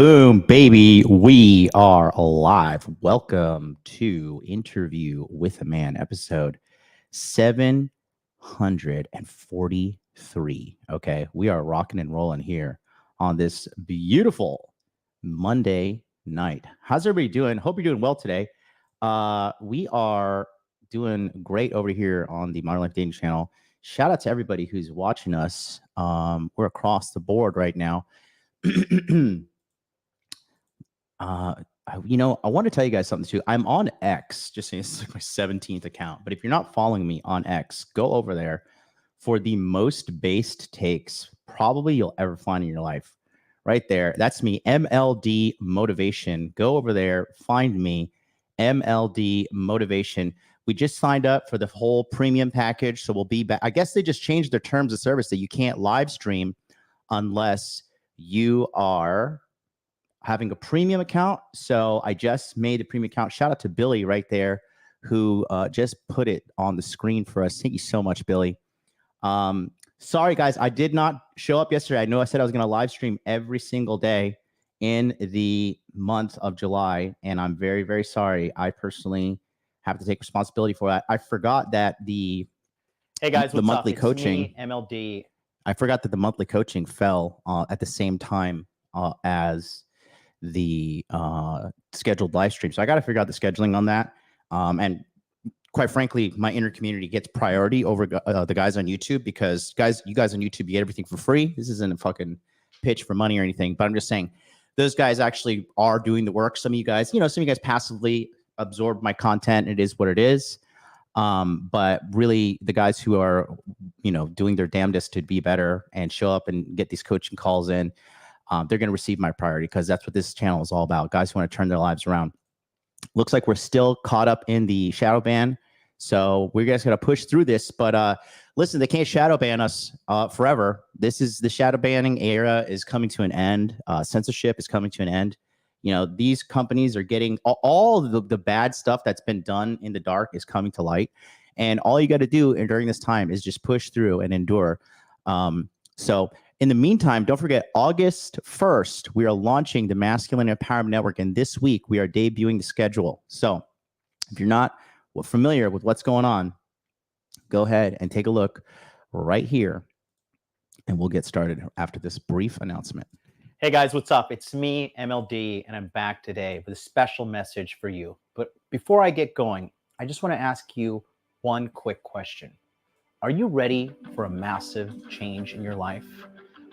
Boom, baby. We are alive. Welcome to Interview with a Man, episode 743. Okay, we are rocking and rolling here on this beautiful Monday night. How's everybody doing? Hope you're doing well today. We are doing great over here on the Modern Life Dating channel. Shout out to everybody who's watching us. We're across the board right now. I want to tell you guys something too. I'm on X, just saying, it's like my 17th account. But if you're not following me on X, go over there for the most based takes probably you'll ever find in your life. Right there. That's me, MLD Motivation. Go over there, find me, MLD Motivation. We just signed up for the whole premium package. So we'll be back. I guess they just changed their terms of service that you can't live stream unless you are having a premium account. So I just made a premium account. Shout out to Billy right there who just put it on the screen for us. Thank you so much, Billy. Sorry, guys, I did not show up yesterday. I know I said I was going to live stream every single day in the month of July, and I'm very, very sorry. I personally have to take responsibility for that. I forgot that the monthly coaching, me, MLD. I forgot that the monthly coaching fell at the same time as the scheduled live stream. So I got to figure out the scheduling on that. And quite frankly, my inner community gets priority over the guys on YouTube because you guys on YouTube, you get everything for free. This isn't a fucking pitch for money or anything, but I'm just saying those guys actually are doing the work. Some of you guys, some of you guys passively absorb my content. And it is what it is. But really the guys who are, doing their damnedest to be better and show up and get these coaching calls in, they're going to receive my priority because that's what this channel is all about. Guys who want to turn their lives around. Looks like we're still caught up in the shadow ban. So we're guys going to push through this. But listen, they can't shadow ban us forever. This is the shadow banning era is coming to an end. Censorship is coming to an end. These companies are getting all the bad stuff that's been done in the dark is coming to light. And all you got to do during this time is just push through and endure. So in the meantime, don't forget, August 1st, we are launching the Masculine Empowerment Network. And this week, we are debuting the schedule. So if you're not familiar with what's going on, go ahead and take a look right here. And we'll get started after this brief announcement. Hey guys, what's up? It's me, MLD, and I'm back today with a special message for you. But before I get going, I just want to ask you one quick question. Are you ready for a massive change in your life?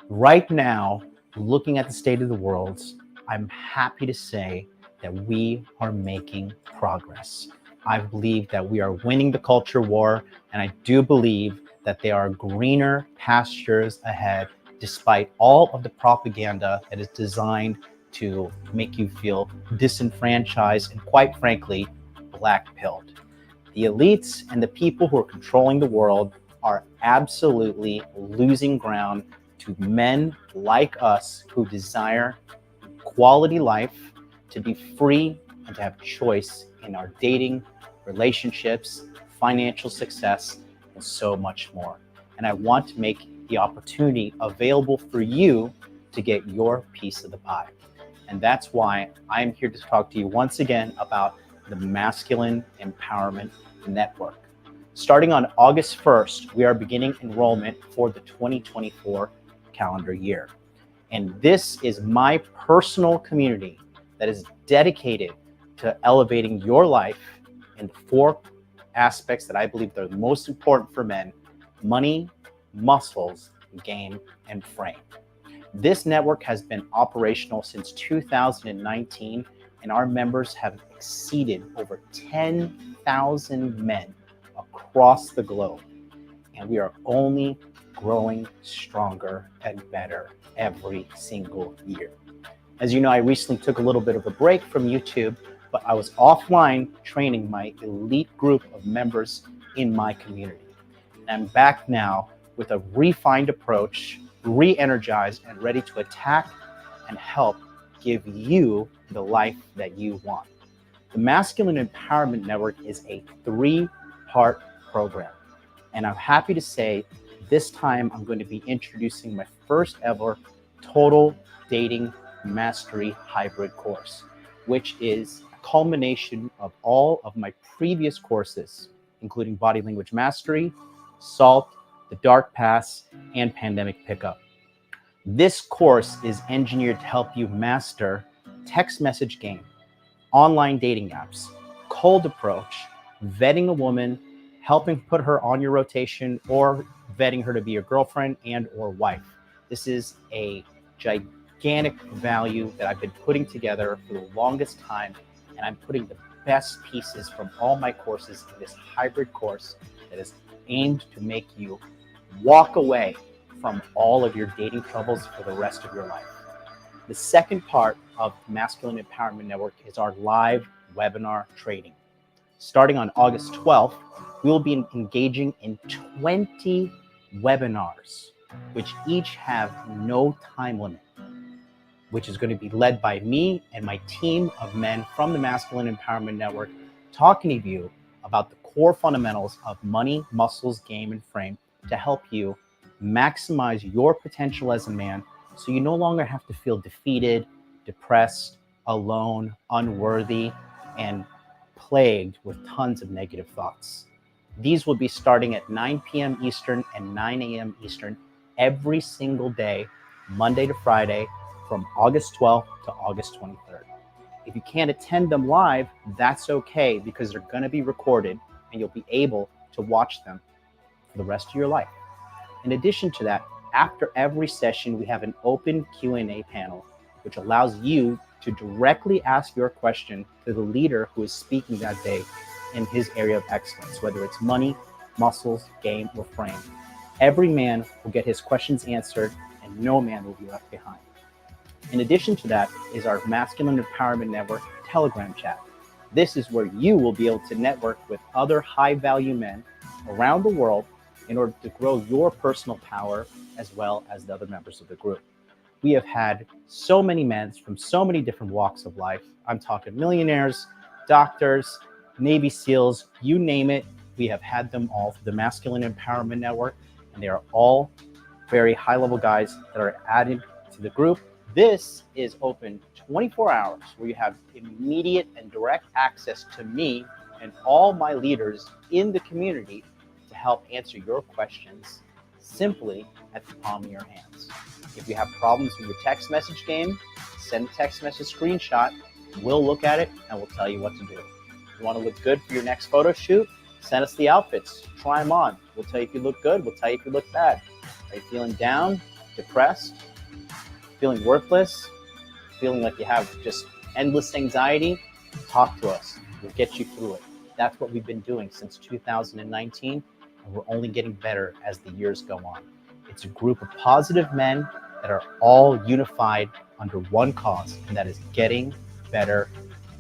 Right now, looking at the state of the world, I'm happy to say that we are making progress. I believe that we are winning the culture war, and I do believe that there are greener pastures ahead, despite all of the propaganda that is designed to make you feel disenfranchised and, quite frankly, black-pilled. The elites and the people who are controlling the world are absolutely losing ground to men like us who desire quality life, to be free, and to have choice in our dating, relationships, financial success, and so much more. And I want to make the opportunity available for you to get your piece of the pie. And that's why I'm here to talk to you once again about the Masculine Empowerment Network. Starting on August 1st, we are beginning enrollment for the 2024 calendar year. And this is my personal community that is dedicated to elevating your life in the 4 aspects that I believe are the most important for men: money, muscles, game, and frame. This network has been operational since 2019, and our members have exceeded over 10,000 men across the globe. And we are only growing stronger and better every single year. As you know, I recently took a little bit of a break from YouTube, but I was offline training my elite group of members in my community. And I'm back now with a refined approach, re-energized and ready to attack and help give you the life that you want. The Masculine Empowerment Network is a 3-part program. And I'm happy to say this time I'm going to be introducing my first ever total dating Mastery Hybrid course, which is a culmination of all of my previous courses, including Body Language Mastery, SALT, the Dark Pass, and Pandemic Pickup. This course is engineered to help you master text message game, online dating apps, cold approach, vetting a woman, helping put her on your rotation, or vetting her to be your girlfriend and or wife. This is a gigantic value that I've been putting together for the longest time, and I'm putting the best pieces from all my courses in this hybrid course that is aimed to make you walk away from all of your dating troubles for the rest of your life. The second part of the Masculine Empowerment Network is our live webinar training. Starting on August 12th, we will be engaging in 20 webinars, which each have no time limit, which is going to be led by me and my team of men from the Masculine Empowerment Network, talking to you about the core fundamentals of money, muscles, game, and frame to help you maximize your potential as a man, so you no longer have to feel defeated, depressed, alone, unworthy, and plagued with tons of negative thoughts. These will be starting at 9 p.m. Eastern and 9 a.m. Eastern every single day, Monday to Friday, from August 12th to August 23rd. If you can't attend them live, that's okay, because they're going to be recorded and you'll be able to watch them for the rest of your life. In addition to that, after every session, we have an open Q&A panel, which allows you to directly ask your question to the leader who is speaking that day in his area of excellence, whether it's money, muscles, game, or frame. Every man will get his questions answered, and no man will be left behind. In addition to that is our Masculine Empowerment Network Telegram chat. This is where you will be able to network with other high-value men around the world in order to grow your personal power, as well as the other members of the group. We have had so many men from so many different walks of life. I'm talking millionaires, doctors, Navy SEALs, you name it. We have had them all through the Masculine Empowerment Network, and they are all very high-level guys that are added to the group. This is open 24 hours, where you have immediate and direct access to me and all my leaders in the community to help answer your questions simply at the palm of your hands. If you have problems with your text message game, send a text message screenshot. We'll look at it and we'll tell you what to do. If you want to look good for your next photo shoot, send us the outfits. Try them on. We'll tell you if you look good. We'll tell you if you look bad. Are you feeling down, depressed, feeling worthless, feeling like you have just endless anxiety? Talk to us. We'll get you through it. That's what we've been doing since 2019, and we're only getting better as the years go on. It's a group of positive men that are all unified under one cause, and that is getting better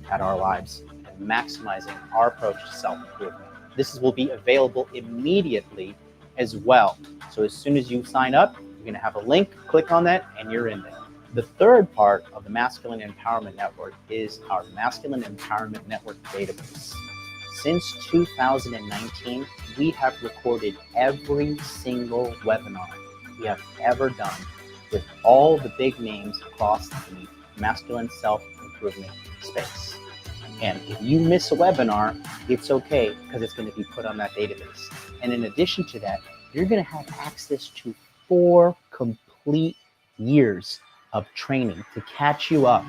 at our lives and maximizing our approach to self-improvement. This will be available immediately as well. So as soon as you sign up, you're going to have a link, click on that, and you're in there. The third part of the Masculine Empowerment Network is our Masculine Empowerment Network database. Since 2019, we have recorded every single webinar we have ever done with all the big names across the masculine self-improvement space. And if you miss a webinar, it's okay, because it's going to be put on that database. And in addition to that, you're going to have access to 4 complete years of training to catch you up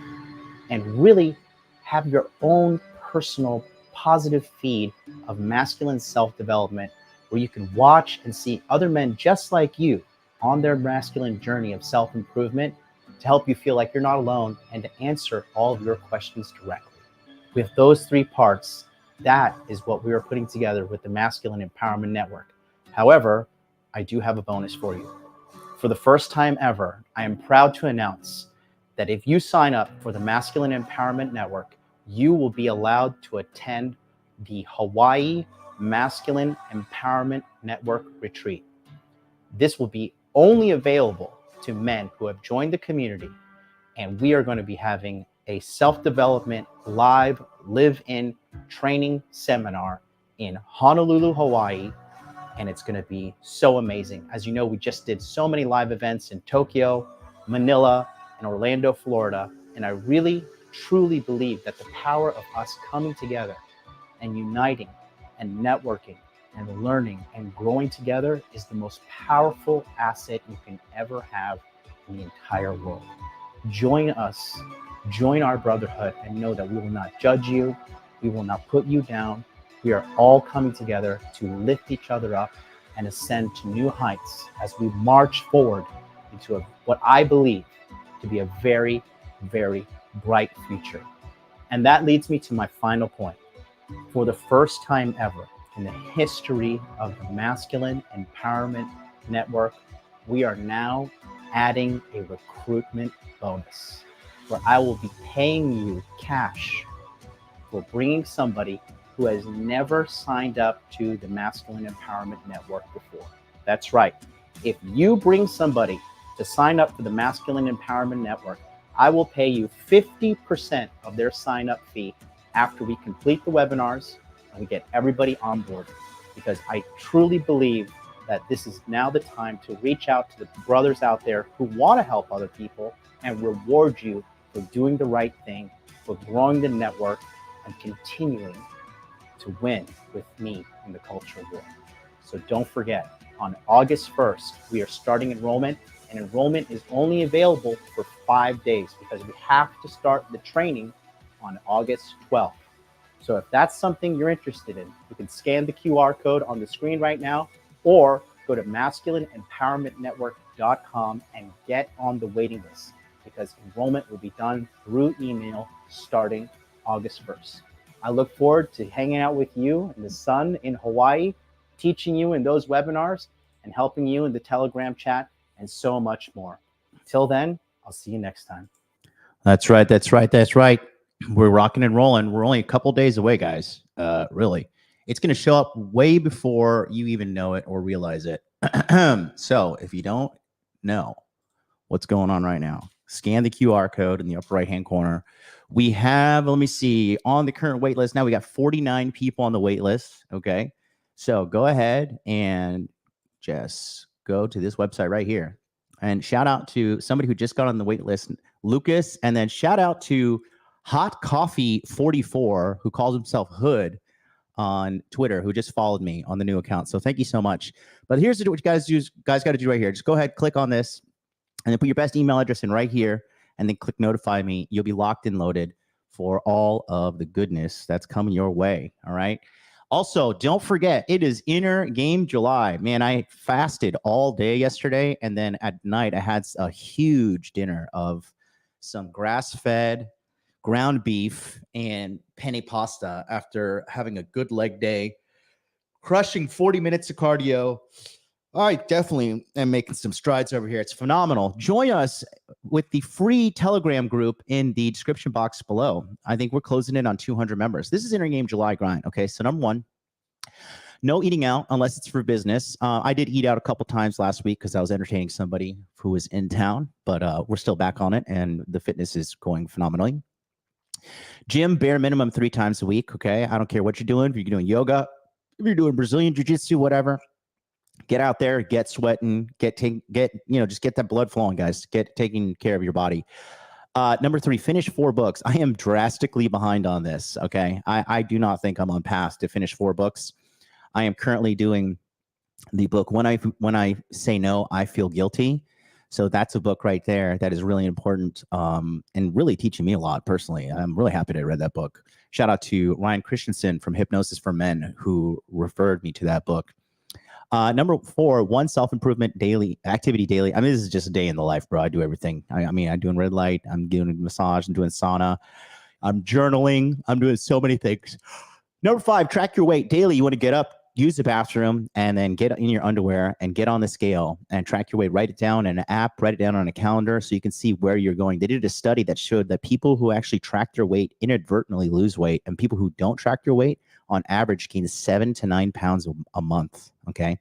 and really have your own personal positive feed of masculine self-development, where you can watch and see other men just like you on their masculine journey of self-improvement, to help you feel like you're not alone and to answer all of your questions directly. With those 3 parts, that is what we are putting together with the Masculine Empowerment Network. However, I do have a bonus for you. For the first time ever, I am proud to announce that if you sign up for the Masculine Empowerment Network, you will be allowed to attend the Hawaii Masculine Empowerment Network Retreat. This will be only available to men who have joined the community, and we are going to be having a self-development live live-in training seminar in Honolulu, Hawaii, and it's going to be so amazing. As you know, we just did so many live events in Tokyo, Manila, in Orlando, Florida. And I really, truly believe that the power of us coming together and uniting and networking and learning and growing together is the most powerful asset you can ever have in the entire world. Join us, join our brotherhood, and know that we will not judge you, we will not put you down. We are all coming together to lift each other up and ascend to new heights as we march forward into what I believe to be a very, very bright future. And that leads me to my final point. For the first time ever in the history of the Masculine Empowerment Network, we are now adding a recruitment bonus where I will be paying you cash for bringing somebody who has never signed up to the Masculine Empowerment Network before. That's right. If you bring somebody to sign up for the Masculine Empowerment Network, I will pay you 50% of their sign-up fee after we complete the webinars and we get everybody on board, because I truly believe that this is now the time to reach out to the brothers out there who want to help other people and reward you for doing the right thing, for growing the network, and continuing to win with me in the culture war. So don't forget, on August 1st, we are starting enrollment, and enrollment is only available for 5 days because we have to start the training on August 12th. So if that's something you're interested in, you can scan the QR code on the screen right now, or go to masculineempowermentnetwork.com and get on the waiting list, because enrollment will be done through email starting August 1st. I look forward to hanging out with you in the sun in Hawaii, teaching you in those webinars and helping you in the Telegram chat and so much more. Till then, I'll see you next time. That's right. That's right. That's right. We're rocking and rolling. We're only a couple days away, guys. Really. It's going to show up way before you even know it or realize it. So if you don't know what's going on right now, scan the QR code in the upper right-hand corner. We have, let me see, on the current wait list now, we got 49 people on the wait list. Okay. So go ahead and just go to this website right here. And shout out to somebody who just got on the wait list, Lucas. And then shout out to Hot Coffee 44, who calls himself Hood on Twitter, who just followed me on the new account. So thank you so much. But here's what you guys got to do right here. Just go ahead, click on this, and then put your best email address in right here, and then click notify me. You'll be locked and loaded for all of the goodness that's coming your way. All right. Also, don't forget, it is Inner Game July. Man, I fasted all day yesterday, and then at night I had a huge dinner of some grass-fed ground beef and penne pasta after having a good leg day, crushing 40 minutes of cardio. I definitely am making some strides over here. It's phenomenal. Join us with the free Telegram group in the description box below. I think we're closing in on 200 members. This is Inner Game July grind. Okay, so number one, no eating out unless it's for business. I did eat out a couple times last week because I was entertaining somebody who was in town, but we're still back on it, and the fitness is going phenomenally. Gym, bare minimum 3 times a week. Okay, I don't care what you're doing. If you're doing yoga, if you're doing Brazilian jiu-jitsu, whatever. Get out there, get sweating, just get that blood flowing, guys. Get taking care of your body. Number 3, finish 4 books. I am drastically behind on this. Okay, I do not think I'm on path to finish 4 books. I am currently doing the book When I Say No, I Feel Guilty. So that's a book right there that is really important and really teaching me a lot personally. I'm really happy that I read that book. Shout out to Ryan Christensen from Hypnosis for Men, who referred me to that book. Number 4, 1 self-improvement activity daily. I mean, this is just a day in the life, bro. I do everything. I'm doing red light. I'm doing massage. I'm doing sauna. I'm journaling. I'm doing so many things. Number 5, track your weight daily. You want to get up, use the bathroom, and then get in your underwear and get on the scale and track your weight. Write it down in an app, write it down on a calendar so you can see where you're going. They did a study that showed that people who actually track their weight inadvertently lose weight, and people who don't track their weight on average gain 7 to 9 pounds a month. Okay.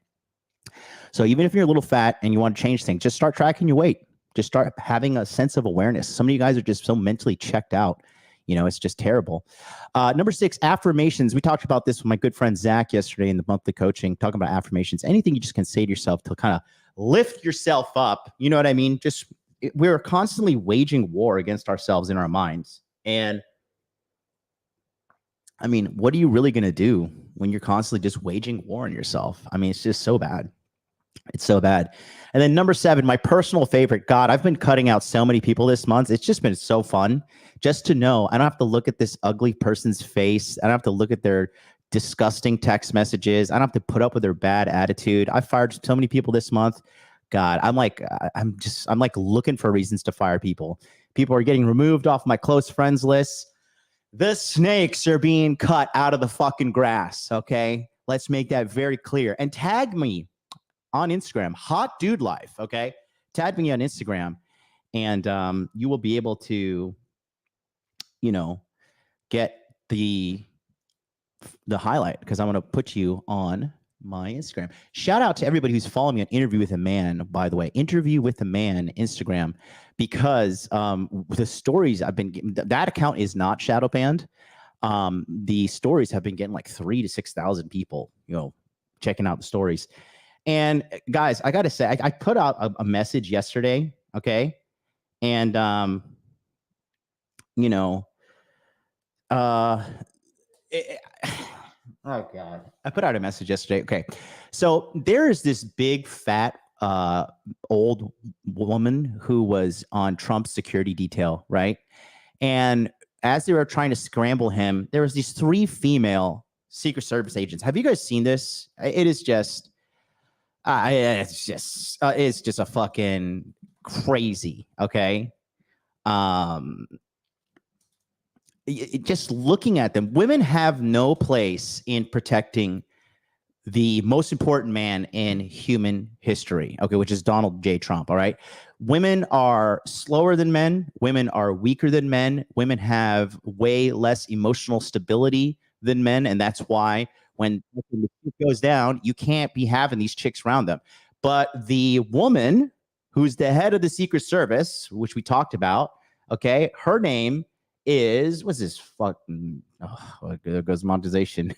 So even if you're a little fat and you want to change things, just start tracking your weight. Just start having a sense of awareness. Some of you guys are just so mentally checked out. It's just terrible. Number 6, affirmations. We talked about this with my good friend Zach yesterday in the monthly coaching, talking about affirmations. Anything you just can say to yourself to kind of lift yourself up. You know what I mean? Just we're constantly waging war against ourselves in our minds. And I mean, what are you really going to do when you're constantly just waging war on yourself? I mean, it's just so bad. It's so bad. And then number 7, my personal favorite. God, I've been cutting out so many people this month. It's just been so fun just to know I don't have to look at this ugly person's face. I don't have to look at their disgusting text messages. I don't have to put up with their bad attitude. I fired so many people this month. God, I'm like looking for reasons to fire people. People are getting removed off my close friends list. The snakes are being cut out of the fucking grass. Okay. Let's make that very clear. And tag me on Instagram, Hot Dude Life. Okay. Tag me on Instagram and you will be able to, get the highlight because I'm going to put you on my Instagram. Shout out to everybody who's following me on Interview with a Man, by the way, Interview with a Man Instagram, because the stories I've been getting, that account is not shadow banned. The stories have been getting like 3,000 to 6,000 people, checking out the stories. And guys, I got to say, I put out a message yesterday. Okay. And, oh God, I put out a message yesterday. Okay. So there is this big fat old woman who was on Trump's security detail, right? And as they were trying to scramble him, there was these 3 female Secret Service agents. Have you guys seen this? It is just it's just a fucking crazy. Okay. Just looking at them, women have no place in protecting the most important man in human history, okay, which is Donald J. Trump, all right? Women are slower than men. Women are weaker than men. Women have way less emotional stability than men, and that's why when the shit goes down, you can't be having these chicks around them. But the woman who's the head of the Secret Service, which we talked about, okay, her name is, what's this fucking, there goes monetization.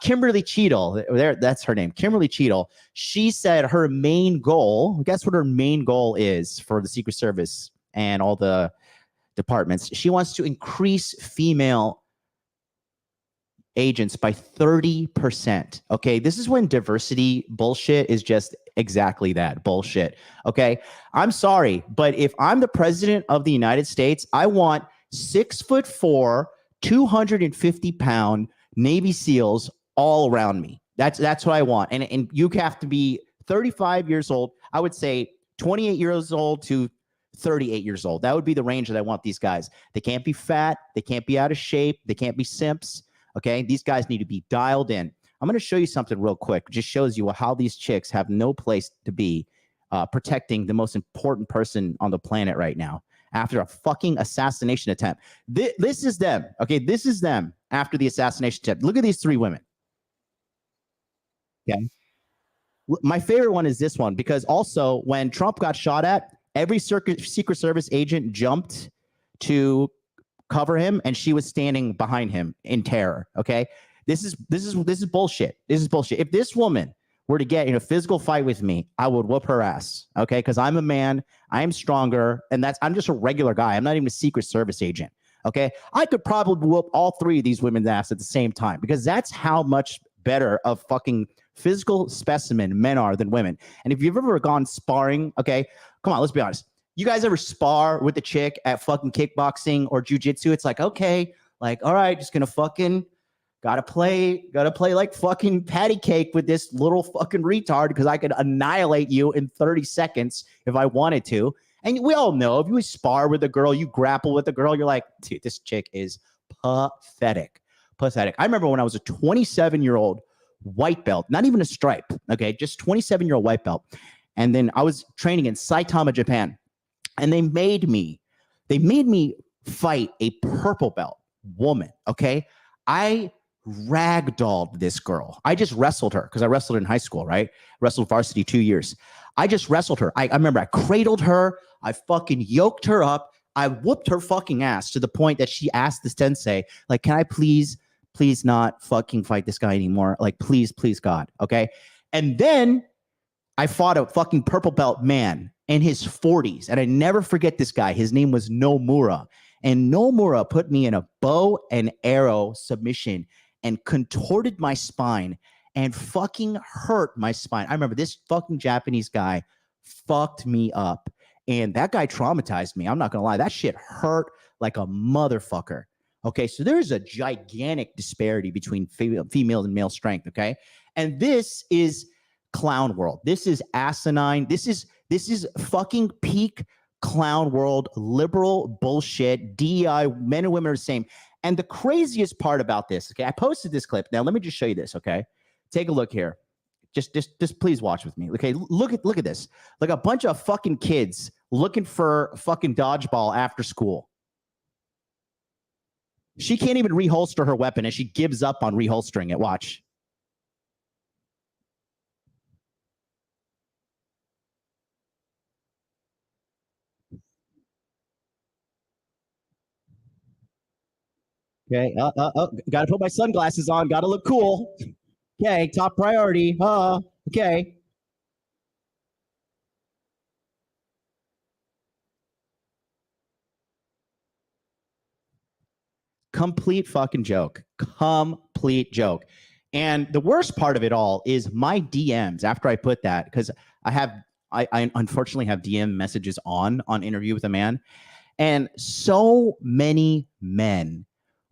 Kimberly Cheadle. That's her name. Kimberly Cheadle. She said her main goal, guess what her main goal is for the Secret Service and all the departments? She wants to increase female agents by 30%. Okay. This is when diversity bullshit is just exactly that bullshit. Okay. I'm sorry, but if I'm the president of the United States, I want 6'4", 250-pound Navy SEALs all around me. That's what I want. And you have to be 35 years old. I would say 28 years old to 38 years old. That would be the range that I want these guys. They can't be fat. They can't be out of shape. They can't be simps. Okay. These guys need to be dialed in. I'm going to show you something real quick. It just shows you how these chicks have no place to be protecting the most important person on the planet right now after a fucking assassination attempt. This is them. Okay. This is them after the assassination attempt. Look at these 3 women. Okay. My favorite one is this one, because also when Trump got shot at, every Secret Service agent jumped to cover him, and she was standing behind him in terror. Okay. This is bullshit. This is bullshit. If this woman were to get in a physical fight with me, I would whoop her ass. Okay. Cause I'm a man, I am stronger. And I'm just a regular guy. I'm not even a Secret Service agent. Okay. I could probably whoop all 3 of these women's ass at the same time, because that's how much better of fucking physical specimen men are than women. And if you've ever gone sparring, okay, come on, let's be honest. You guys ever spar with a chick at fucking kickboxing or jujitsu? It's like, okay, like, all right, just gonna fucking gotta play like fucking patty cake with this little fucking retard, because I could annihilate you in 30 seconds if I wanted to. And we all know if you spar with a girl, you grapple with a girl, you're like, dude, this chick is pathetic. Pathetic. I remember when I was a 27-year-old white belt, not even a stripe, okay, just 27-year-old white belt. And then I was training in Saitama, Japan. And they made me fight a purple belt woman, okay? I ragdolled this girl. I just wrestled her because I wrestled in high school, right? Wrestled varsity 2 years. I just wrestled her. I remember I cradled her. I fucking yoked her up. I whooped her fucking ass to the point that she asked the sensei, like, can I please not fucking fight this guy anymore? Like, please, God, okay? And then I fought a fucking purple belt man. in his 40s. And I never forget this guy. His name was Nomura. And Nomura put me in a bow and arrow submission and contorted my spine and fucking hurt my spine. I remember this fucking Japanese guy fucked me up. And that guy traumatized me. I'm not going to lie. That shit hurt like a motherfucker. Okay. So there's a gigantic disparity between female and male strength. Okay. And this is clown world. This is asinine. This is fucking peak clown world, liberal bullshit, DEI, men and women are the same. And the craziest part about this, okay, I posted this clip. Now, let me just show you this, okay? Take a look here. Just please watch with me. Okay, look at this. Like a bunch of fucking kids looking for fucking dodgeball after school. She can't even reholster her weapon and she gives up on reholstering it. Watch. Okay. Got to put my sunglasses on. Got to look cool. Okay. Top priority. Okay. Complete fucking joke. Complete joke. And the worst part of it all is my DMs after I put that, because I unfortunately have DM messages on Interview with a Man. And so many men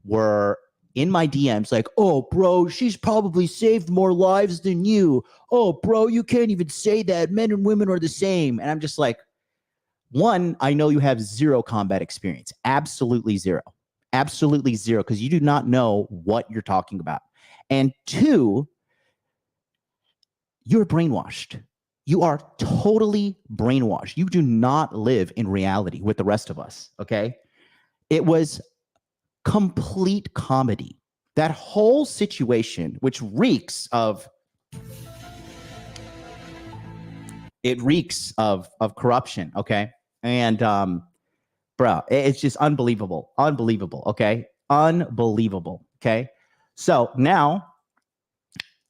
were in my DMs like, oh, bro, she's probably saved more lives than you. Oh, bro, you can't even say that. Men and women are the same. And I'm just like, one, I know you have zero combat experience. Absolutely zero. Absolutely zero, because you do not know what you're talking about. And two, you're brainwashed. You are totally brainwashed. You do not live in reality with the rest of us, okay? It was complete comedy. That whole situation, which reeks of corruption, okay? And bro, it's just unbelievable, okay? Unbelievable, okay? So now,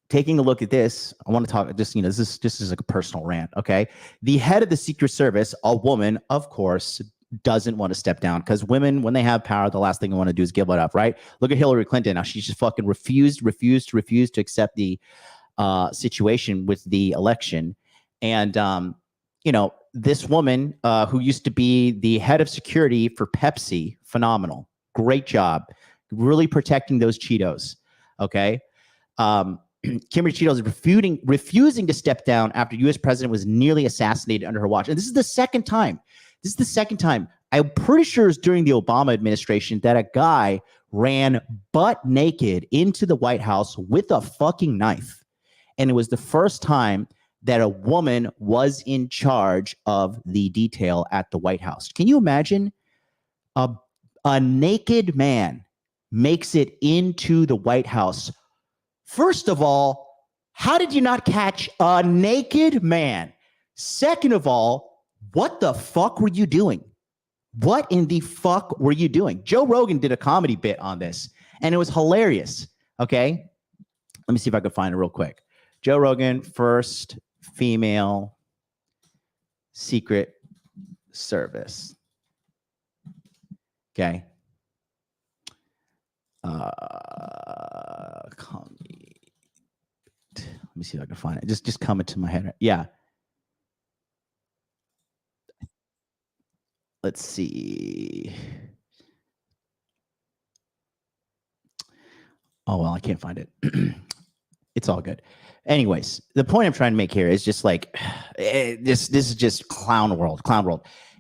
taking a look at this, I want to talk just, this is like a personal rant, okay? The head of the Secret Service, a woman, of course, doesn't want to step down, because women, when they have power, the last thing they want to do is give it up, right? Look at Hillary Clinton. Now she's just fucking refused to accept the situation with the election. And, this woman who used to be the head of security for Pepsi, phenomenal, great job, really protecting those Cheetos, okay? Kimberly Cheetos is refusing to step down after U.S. president was nearly assassinated under her watch. And this is the second time. I'm pretty sure it's during the Obama administration that a guy ran butt naked into the White House with a fucking knife. And it was the first time that a woman was in charge of the detail at the White House. Can you imagine? A naked man makes it into the White House. First of all, how did you not catch a naked man? Second of all, what the fuck were you doing? What in the fuck were you doing? Joe Rogan did a comedy bit on this, and it was hilarious, okay? Let me see if I can find it real quick. Joe Rogan, first female Secret Service. Okay. Comedy. Let me see if I can find it. Just come into my head. Yeah. Let's see. Oh, well, I can't find it. It's all good. Anyways, the point I'm trying to make here is just like, this is just clown world.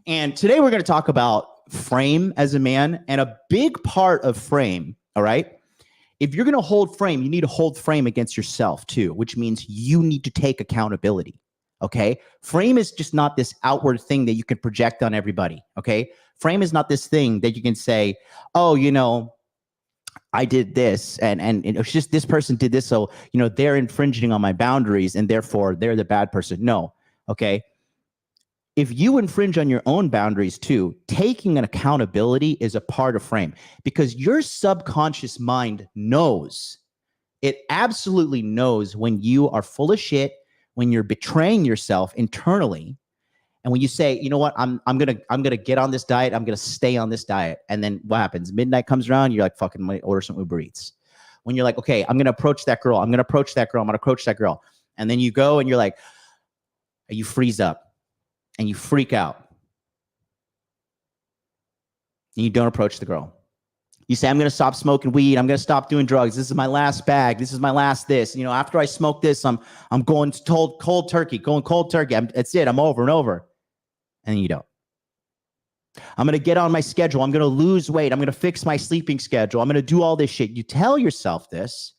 And today we're going to talk about frame as a man, and a big part of frame, all right? If you're going to hold frame, you need to hold frame against yourself too, which means you need to take accountability, okay? Frame is just not this outward thing that you can project on everybody, okay? Frame is not this thing that you can say, oh, I did this, and it's just this person did this, so they're infringing on my boundaries, and therefore they're the bad person. No, okay. If you infringe on your own boundaries too, taking an accountability is a part of frame, because your subconscious mind knows. It absolutely knows when you are full of shit, when you're betraying yourself internally, And when you say, you know what, I'm gonna get on this diet, I'm gonna stay on this diet, and then what happens? Midnight comes around, you're like, fucking, let me order some Uber Eats. When you're like, okay, I'm gonna approach that girl, I'm gonna approach that girl, and then you go and you're like, you freeze up and you freak out, and you don't approach the girl. You say, I'm going to stop smoking weed. I'm going to stop doing drugs. This is my last bag. This is my last this. You know, after I smoke this, I'm going cold turkey. That's it. I'm over and over. And you don't. I'm going to get on my schedule. I'm going to lose weight. I'm going to fix my sleeping schedule. I'm going to do all this shit. You tell yourself this,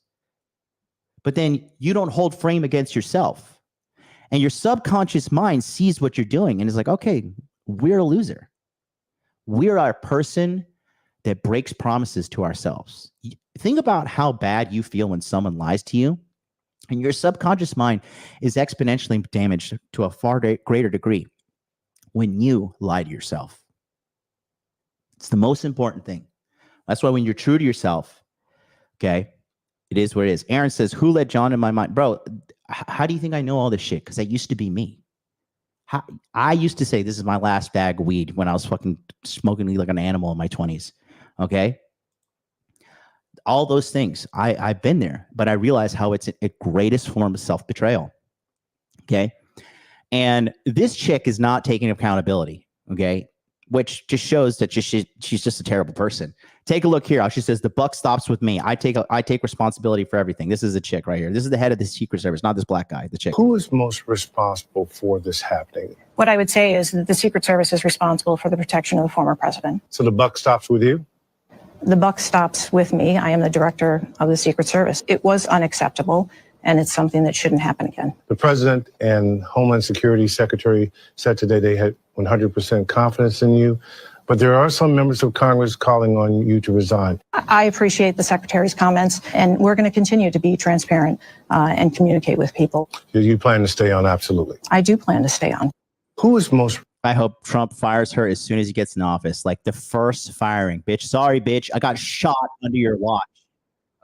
but then you don't hold frame against yourself. And your subconscious mind sees what you're doing and is like, okay, we're a loser. We're a person that breaks promises to ourselves. Think about how bad you feel when someone lies to you, and your subconscious mind is exponentially damaged to a far greater degree when you lie to yourself. It's the most important thing. That's why when you're true to yourself, okay, it is what it is. Aaron says, who let John in my mind? Bro, how do you think I know all this shit? Because that used to be me. I used to say, this is my last bag of weed when I was fucking smoking weed like an animal in my 20s. Okay. All those things. I've been there, but I realize how it's a greatest form of self-betrayal. Okay. And this chick is not taking accountability. Okay. Which just shows that she's just a terrible person. Take a look here. She says, the buck stops with me. I take responsibility for everything. This is a chick right here. This is the head of the Secret Service, not this black guy, the chick. Who is most responsible for this happening? What I would say is that the Secret Service is responsible for the protection of the former president. So the buck stops with you? The buck stops with me. I am the director of the Secret Service. It was unacceptable, and it's something that shouldn't happen again. The president and Homeland Security Secretary said today they had 100% confidence in you, but there are some members of Congress calling on you to resign. I appreciate the Secretary's comments, and we're going to continue to be transparent and communicate with people. You plan to stay on? Absolutely. I do plan to stay on. Who is most... I hope Trump fires her as soon as he gets in office. Like the first firing. Bitch, sorry, bitch. I got shot under your watch.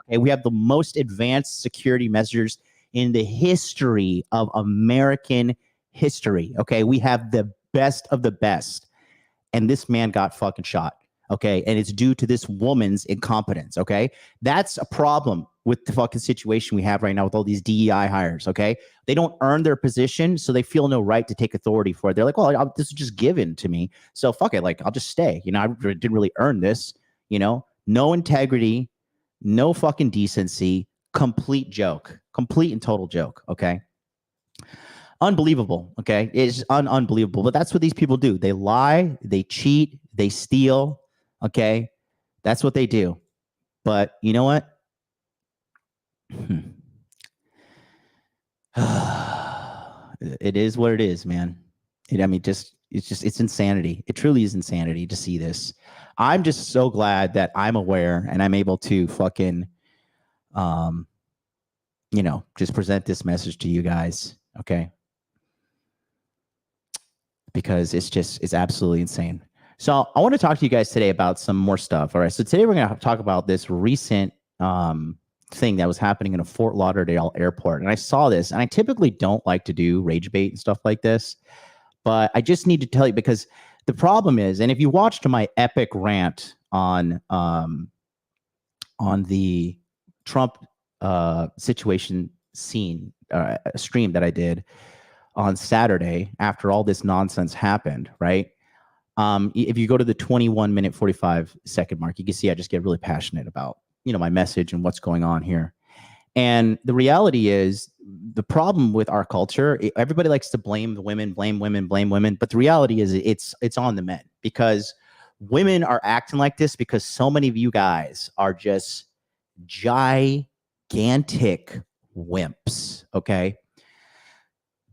Okay, we have the most advanced security measures in the history of American history. Okay, we have the best of the best. And this man got fucking shot. Okay, and it's due to this woman's incompetence. Okay, that's a problem with the fucking situation we have right now with all these DEI hires. Okay, they don't earn their position, so they feel no right to take authority for it. They're like, well, this is just given to me, so fuck it. Like, I'll just stay. You know, I didn't really earn this. You know, no integrity, no fucking decency. Complete joke. Complete and total joke. Okay. Unbelievable. Okay, it's unbelievable. But that's what these people do. They lie. They cheat. They steal. Okay, that's what they do. But you know what? It is what it is, man. It's insanity. It truly is insanity to see this. I'm just so glad that I'm aware and I'm able to fucking, just present this message to you guys. Okay. Because it's absolutely insane. So I want to talk to you guys today about some more stuff. All right. So today we're going to talk about this recent thing that was happening in a Fort Lauderdale airport. And I saw this, and I typically don't like to do rage bait and stuff like this, but I just need to tell you because the problem is, and if you watched my epic rant on the Trump situation stream that I did on Saturday after all this nonsense happened, right? If you go to the 21-minute 45-second mark, you can see I just get really passionate about, my message and what's going on here. And the reality is the problem with our culture, everybody likes to blame the women, blame women. But the reality is it's on the men, because women are acting like this because so many of you guys are just gigantic wimps. Okay.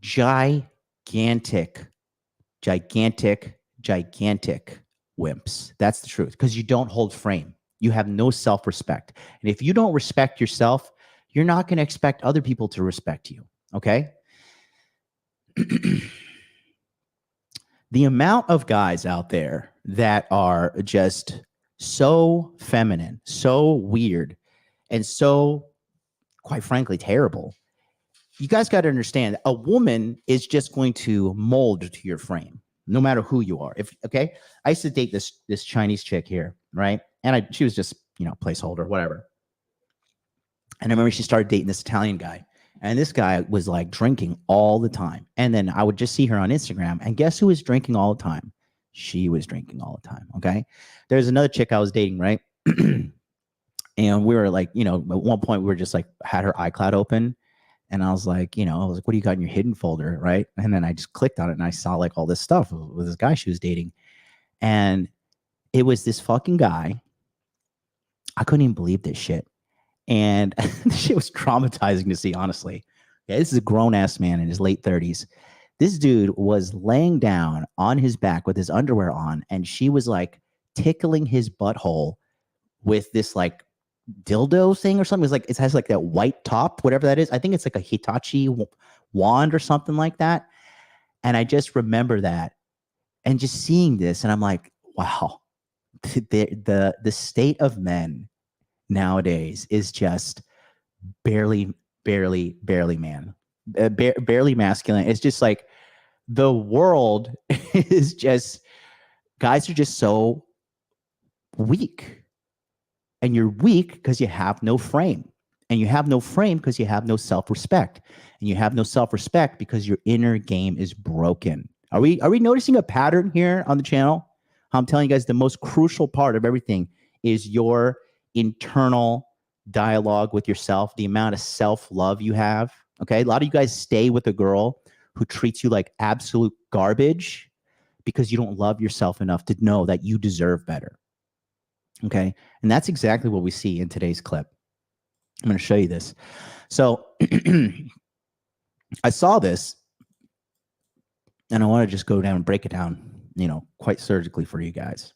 Gigantic wimps. That's the truth, because you don't hold frame. You have no self-respect. And if you don't respect yourself, you're not going to expect other people to respect you. Okay. The amount of guys out there that are just so feminine, so weird, and so, quite frankly, terrible you guys got to understand, a woman is just going to mold to your frame, no matter who you are. Okay, I used to date this Chinese chick here, right? And she was just, placeholder, whatever. And I remember she started dating this Italian guy. And this guy was like drinking all the time. And then I would just see her on Instagram. And guess who was drinking all the time? She was drinking all the time. Okay. There's another chick I was dating, right? And we were like, at one point we were just like, had her iCloud open. And I was like, what do you got in your hidden folder? Right. And then I just clicked on it and I saw like all this stuff with this guy she was dating. And it was this fucking guy. I couldn't even believe this shit. And this shit was traumatizing to see, honestly. Yeah, this is a grown-ass man in his late 30s. This dude was laying down on his back with his underwear on, and she was like tickling his butthole with this like dildo thing or something. It has like that white top, whatever that is. I think it's like a Hitachi wand or something like that. And I just remember that and just seeing this, and I'm like, wow, the state of men nowadays is just barely man, barely masculine. It's just like the world is just, guys are just so weak, and you're weak because you have no frame, and you have no frame because you have no self-respect, and you have no self-respect because your inner game is broken. Are we noticing a pattern here on the channel? I'm telling you guys, the most crucial part of everything is your internal dialogue with yourself, the amount of self-love you have. Okay. A lot of you guys stay with a girl who treats you like absolute garbage because you don't love yourself enough to know that you deserve better. Okay. And that's exactly what we see in today's clip. I'm going to show you this. So I saw this and I want to just go down and break it down, quite surgically for you guys.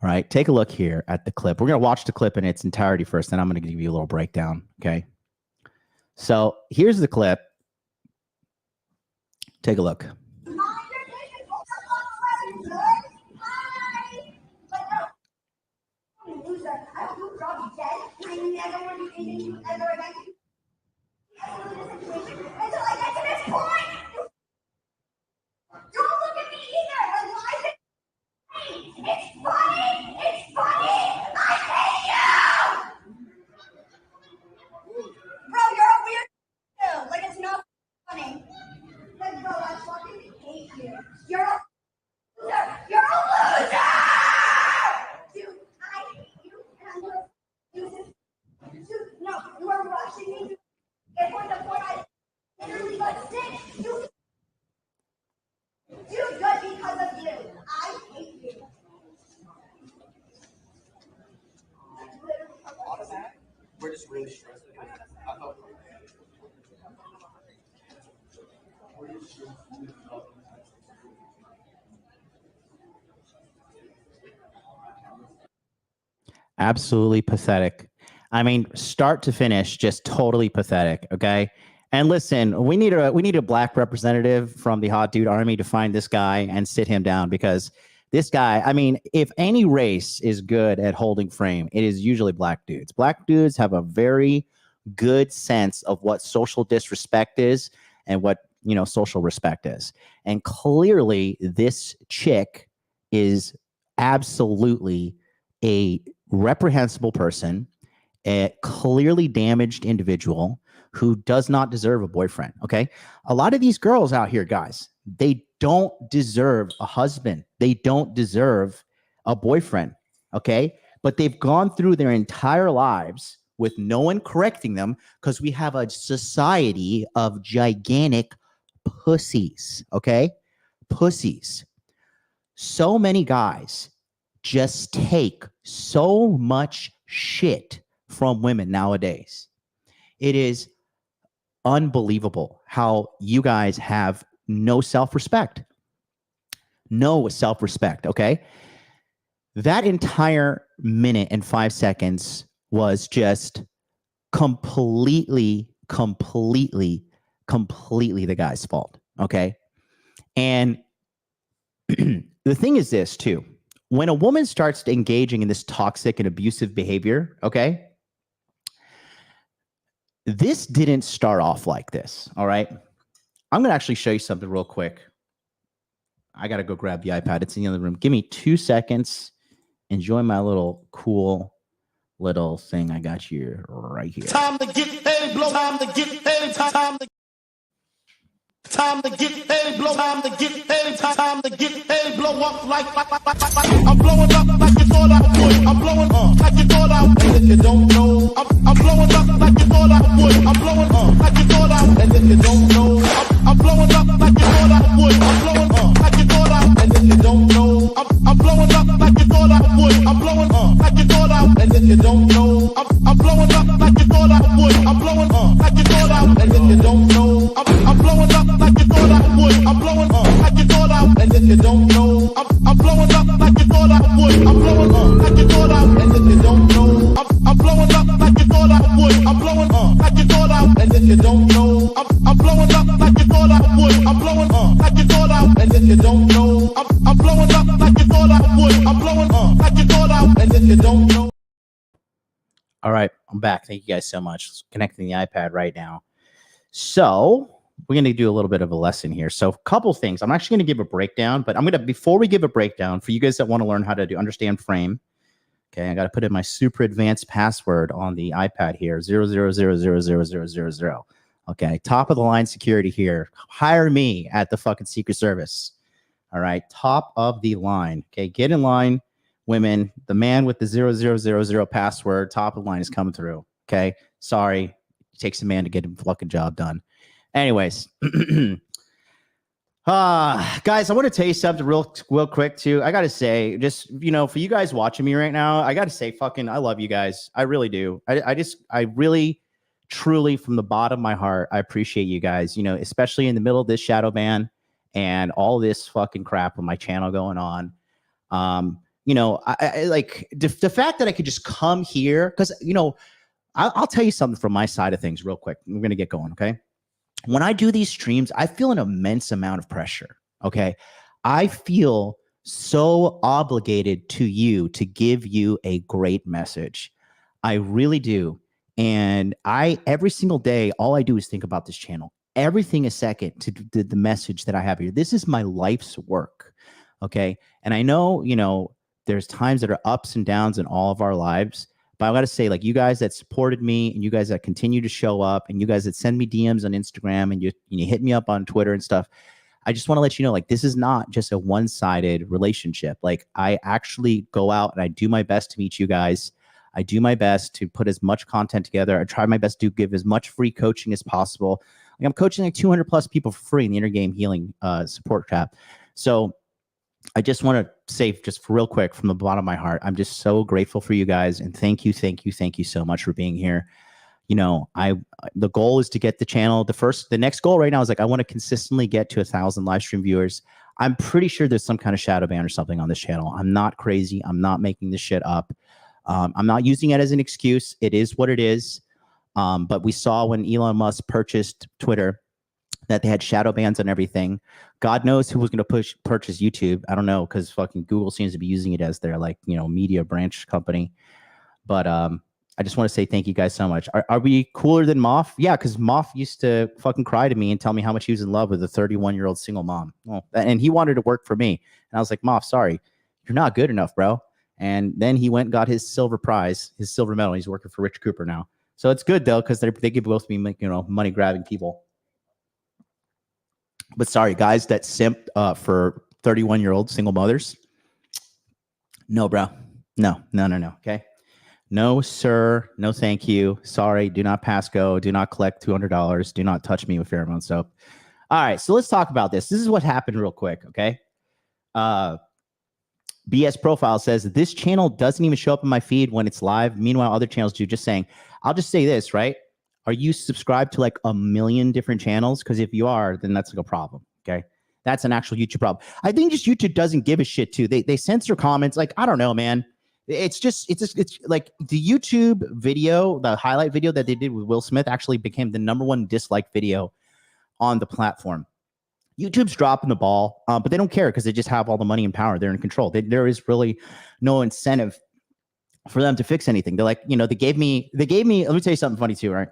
All right, take a look here at the clip. We're going to watch the clip in its entirety first, then I'm going to give you a little breakdown, okay? So here's the clip. Take a look. It's funny! It's funny! I hate you! Bro, you're a weird too. Like, it's not funny. Like, bro, I fucking hate you. You're a loser! You're a loser! Dude, I hate you, and I'm gonna use this. Dude, no, you are rushing me to get point the point I literally got sick. Dude, good because of you. I hate you. We're just really stressed. I thought. Absolutely pathetic. I mean, start to finish, just totally pathetic. Okay. And listen, we need a black representative from the Hot Dude Army to find this guy and sit him down, because this guy, I mean, if any race is good at holding frame, it is usually black dudes. Black dudes have a very good sense of what social disrespect is and what, social respect is. And clearly this chick is absolutely a reprehensible person, a clearly damaged individual who does not deserve a boyfriend. Okay. A lot of these girls out here, guys, they don't deserve a husband. They don't deserve a boyfriend. Okay. But they've gone through their entire lives with no one correcting them because we have a society of gigantic pussies. Okay. Pussies. So many guys just take so much shit from women nowadays. It is unbelievable how you guys have no self-respect. No self-respect, okay? That entire minute and 5 seconds was just completely the guy's fault, okay? And the thing is this, too. When a woman starts engaging in this toxic and abusive behavior, okay, this didn't start off like this. All right. I'm going to actually show you something real quick. I got to go grab the iPad. It's in the other room. Give me 2 seconds. Enjoy my little cool little thing I got here right here. Time to get paid, blow. Time to get paid. Time to get paid, blow. Time to get paid. Time to get paid, blow up like I'm blowing up like you thought I would. I'm blowing up like you thought I would. And if you don't know, I'm blowing up like you thought I would. I'm blowing up like you thought I would. And if you don't know, I'm blowing up like you thought I would. I'm blowing up like you thought I would. And if you don't know, I'm blowing up like you thought I would. I'm blowing up like you thought I would. And if you don't know, I'm blowing up like you thought I would. I'm blowing up like you thought I would. And if you don't know, I'm blowing up like you thought I would. I'm blowing up like you thought I would. And if you don't know, I'm blowing up like you thought I would. I'm blowing up like you thought I would. And if you don't know, I'm blowing up like you thought I would. I'm blowing up like you thought I would. And if you don't know, I'm blowing up like you thought I would. I'm blowing up like you thought I would. And if you don't know, I'm blowing up like you thought I would. I'm blowing up like you thought I would. And if you don't know. All right, I'm back. Thank you guys so much. Connecting the iPad right now. So we're going to do a little bit of a lesson here. So a couple things. I'm actually going to give a breakdown, but I'm going to, before we give a breakdown, for you guys that want to learn how to understand frame, okay, I got to put in my super advanced password on the iPad here, 000000000. Okay, top of the line security here. Hire me at the fucking Secret Service. All right, top of the line. Okay, get in line, women. The man with the 0000 password, top of the line is coming through. Okay, sorry, it takes a man to get a fucking job done. Anyways, guys, I want to tell you something real quick too. I got to say, just, you know, for you guys watching me right now, I got to say, fucking, I love you guys. I really do. I really, truly, from the bottom of my heart, I appreciate you guys, you know, especially in the middle of this shadow ban and all this fucking crap on my channel going on. You know, I like the fact that I could just come here, because, you know, I'll tell you something from my side of things real quick. We're going to get going. Okay. When I do these streams, I feel an immense amount of pressure. Okay. I feel so obligated to you to give you a great message. I really do. And every single day, all I do is think about this channel. Everything is second to the message that I have here. This is my life's work. Okay. And I know, you know, there's times that are ups and downs in all of our lives. But I got to say, like, you guys that supported me and you guys that continue to show up and you guys that send me DMs on Instagram and you hit me up on Twitter and stuff, I just want to let you know, like, this is not just a one-sided relationship. Like, I actually go out and I do my best to meet you guys. I do my best to put as much content together. I try my best to give as much free coaching as possible. Like, I'm coaching like 200 plus people for free in the Inner Game Healing support chat. So I just want to say, just for real quick, from the bottom of my heart, I'm just so grateful for you guys, and thank you so much for being here. You know, the goal is to get the channel. The next goal right now is, like, I want to consistently get to 1,000 live stream viewers. I'm pretty sure there's some kind of shadow ban or something on this channel. I'm not crazy. I'm not making this shit up. I'm not using it as an excuse. It is what it is. But we saw when Elon Musk purchased Twitter that they had shadow bans on everything. God knows who was going to purchase YouTube. I don't know, because fucking Google seems to be using it as their, like, you know, media branch company. But I just want to say thank you guys so much. Are we cooler than Moff? Yeah, because Moff used to fucking cry to me and tell me how much he was in love with a 31-year-old single mom. Well, and he wanted to work for me. And I was like, Moff, sorry, you're not good enough, bro. And then he went and got his silver prize, his silver medal. He's working for Rich Cooper now. So it's good, though, because they give both me, you know, money-grabbing people. But sorry, guys that simp for 31-year-old single mothers. No, bro. No. Okay. No, sir. No, thank you. Sorry. Do not pass go. Do not collect $200. Do not touch me with pheromone soap. All right. So let's talk about this. This is what happened real quick. Okay. BS Profile says this channel doesn't even show up in my feed when it's live. Meanwhile, other channels do. Just saying. I'll just say this, right? Are you subscribed to like 1 million different channels? Because if you are, then that's like a problem. Okay. That's an actual YouTube problem. I think just YouTube doesn't give a shit too. They censor comments. Like, I don't know, man. It's like the YouTube video, the highlight video that they did with Will Smith actually became the #1 disliked video on the platform. YouTube's dropping the ball, but they don't care because they just have all the money and power. They're in control. There is really no incentive for them to fix anything. They're like, you know, they gave me, let me tell you something funny too, right?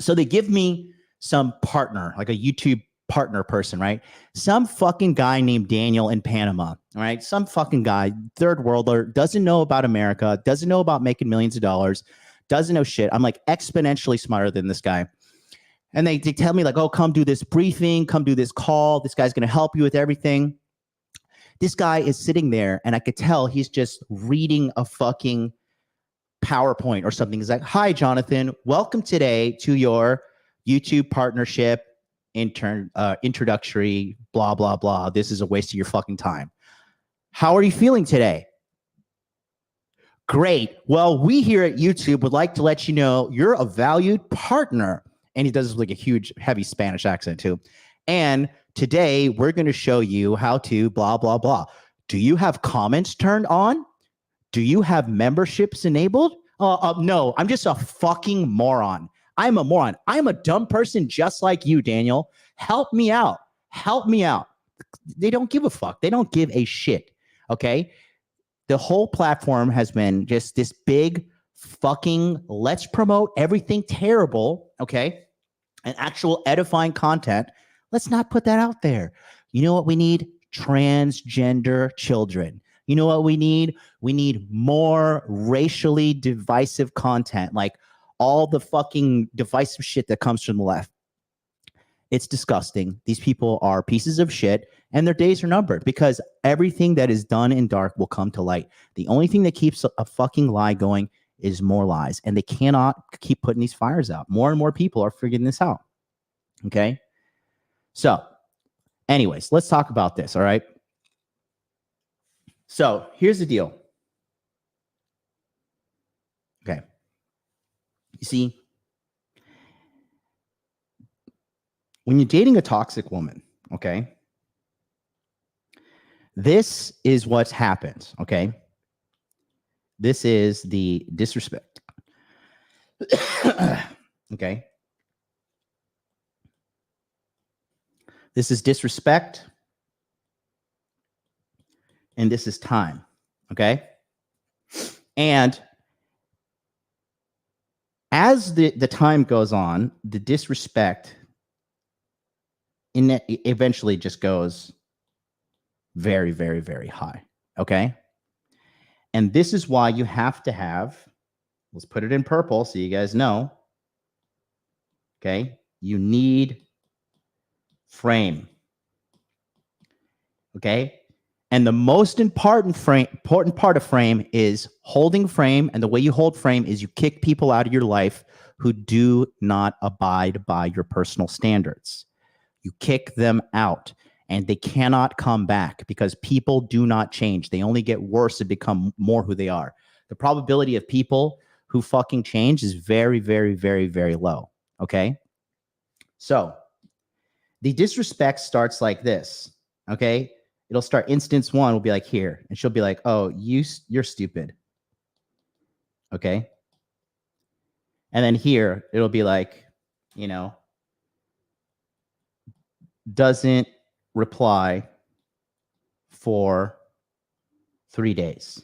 So they give me some partner, like a YouTube partner person, right? Some fucking guy named Daniel in Panama, right? Some fucking guy, third worlder, doesn't know about America, doesn't know about making millions of dollars, doesn't know shit. I'm like exponentially smarter than this guy. And they tell me like, oh, come do this briefing, come do this call. This guy's going to help you with everything. This guy is sitting there and I could tell he's just reading a fucking PowerPoint or something. He's like, hi, Jonathan, welcome today to your YouTube partnership introductory, blah, blah, blah. This is a waste of your fucking time. How are you feeling today? Great. Well, we here at YouTube would like to let you know you're a valued partner. And he does like a huge, heavy Spanish accent too. And today we're going to show you how to blah, blah, blah. Do you have comments turned on? Do you have memberships enabled? No, I'm just a fucking moron. I'm a moron. I'm a dumb person just like you, Daniel. Help me out. Help me out. They don't give a fuck. They don't give a shit. Okay? The whole platform has been just this big fucking let's promote everything terrible, okay? And actual edifying content. Let's not put that out there. You know what we need? Transgender children. You know what we need? We need more racially divisive content, like all the fucking divisive shit that comes from the left. It's disgusting. These people are pieces of shit and their days are numbered because everything that is done in dark will come to light. The only thing that keeps a fucking lie going is more lies, and they cannot keep putting these fires out. More and more people are figuring this out. Okay? So, anyways, let's talk about this, all right? So, here's the deal. Okay. You see, when you're dating a toxic woman, okay, this is what happens, okay? This is the disrespect. Okay? This is disrespect, and this is time, okay? And as the time goes on, the disrespect eventually just goes very, very, very high, okay? And this is why you have to have, let's put it in purple so you guys know, okay? You need frame, okay? And the most important part of frame is holding frame. And the way you hold frame is you kick people out of your life who do not abide by your personal standards. You kick them out and they cannot come back because people do not change. They only get worse and become more who they are. The probability of people who fucking change is very, very, very, very low. Okay? So the disrespect starts like this. Okay? It'll start instance one will be like here. And she'll be like, oh, you're stupid. Okay? And then here, it'll be like, you know, doesn't reply for 3 days.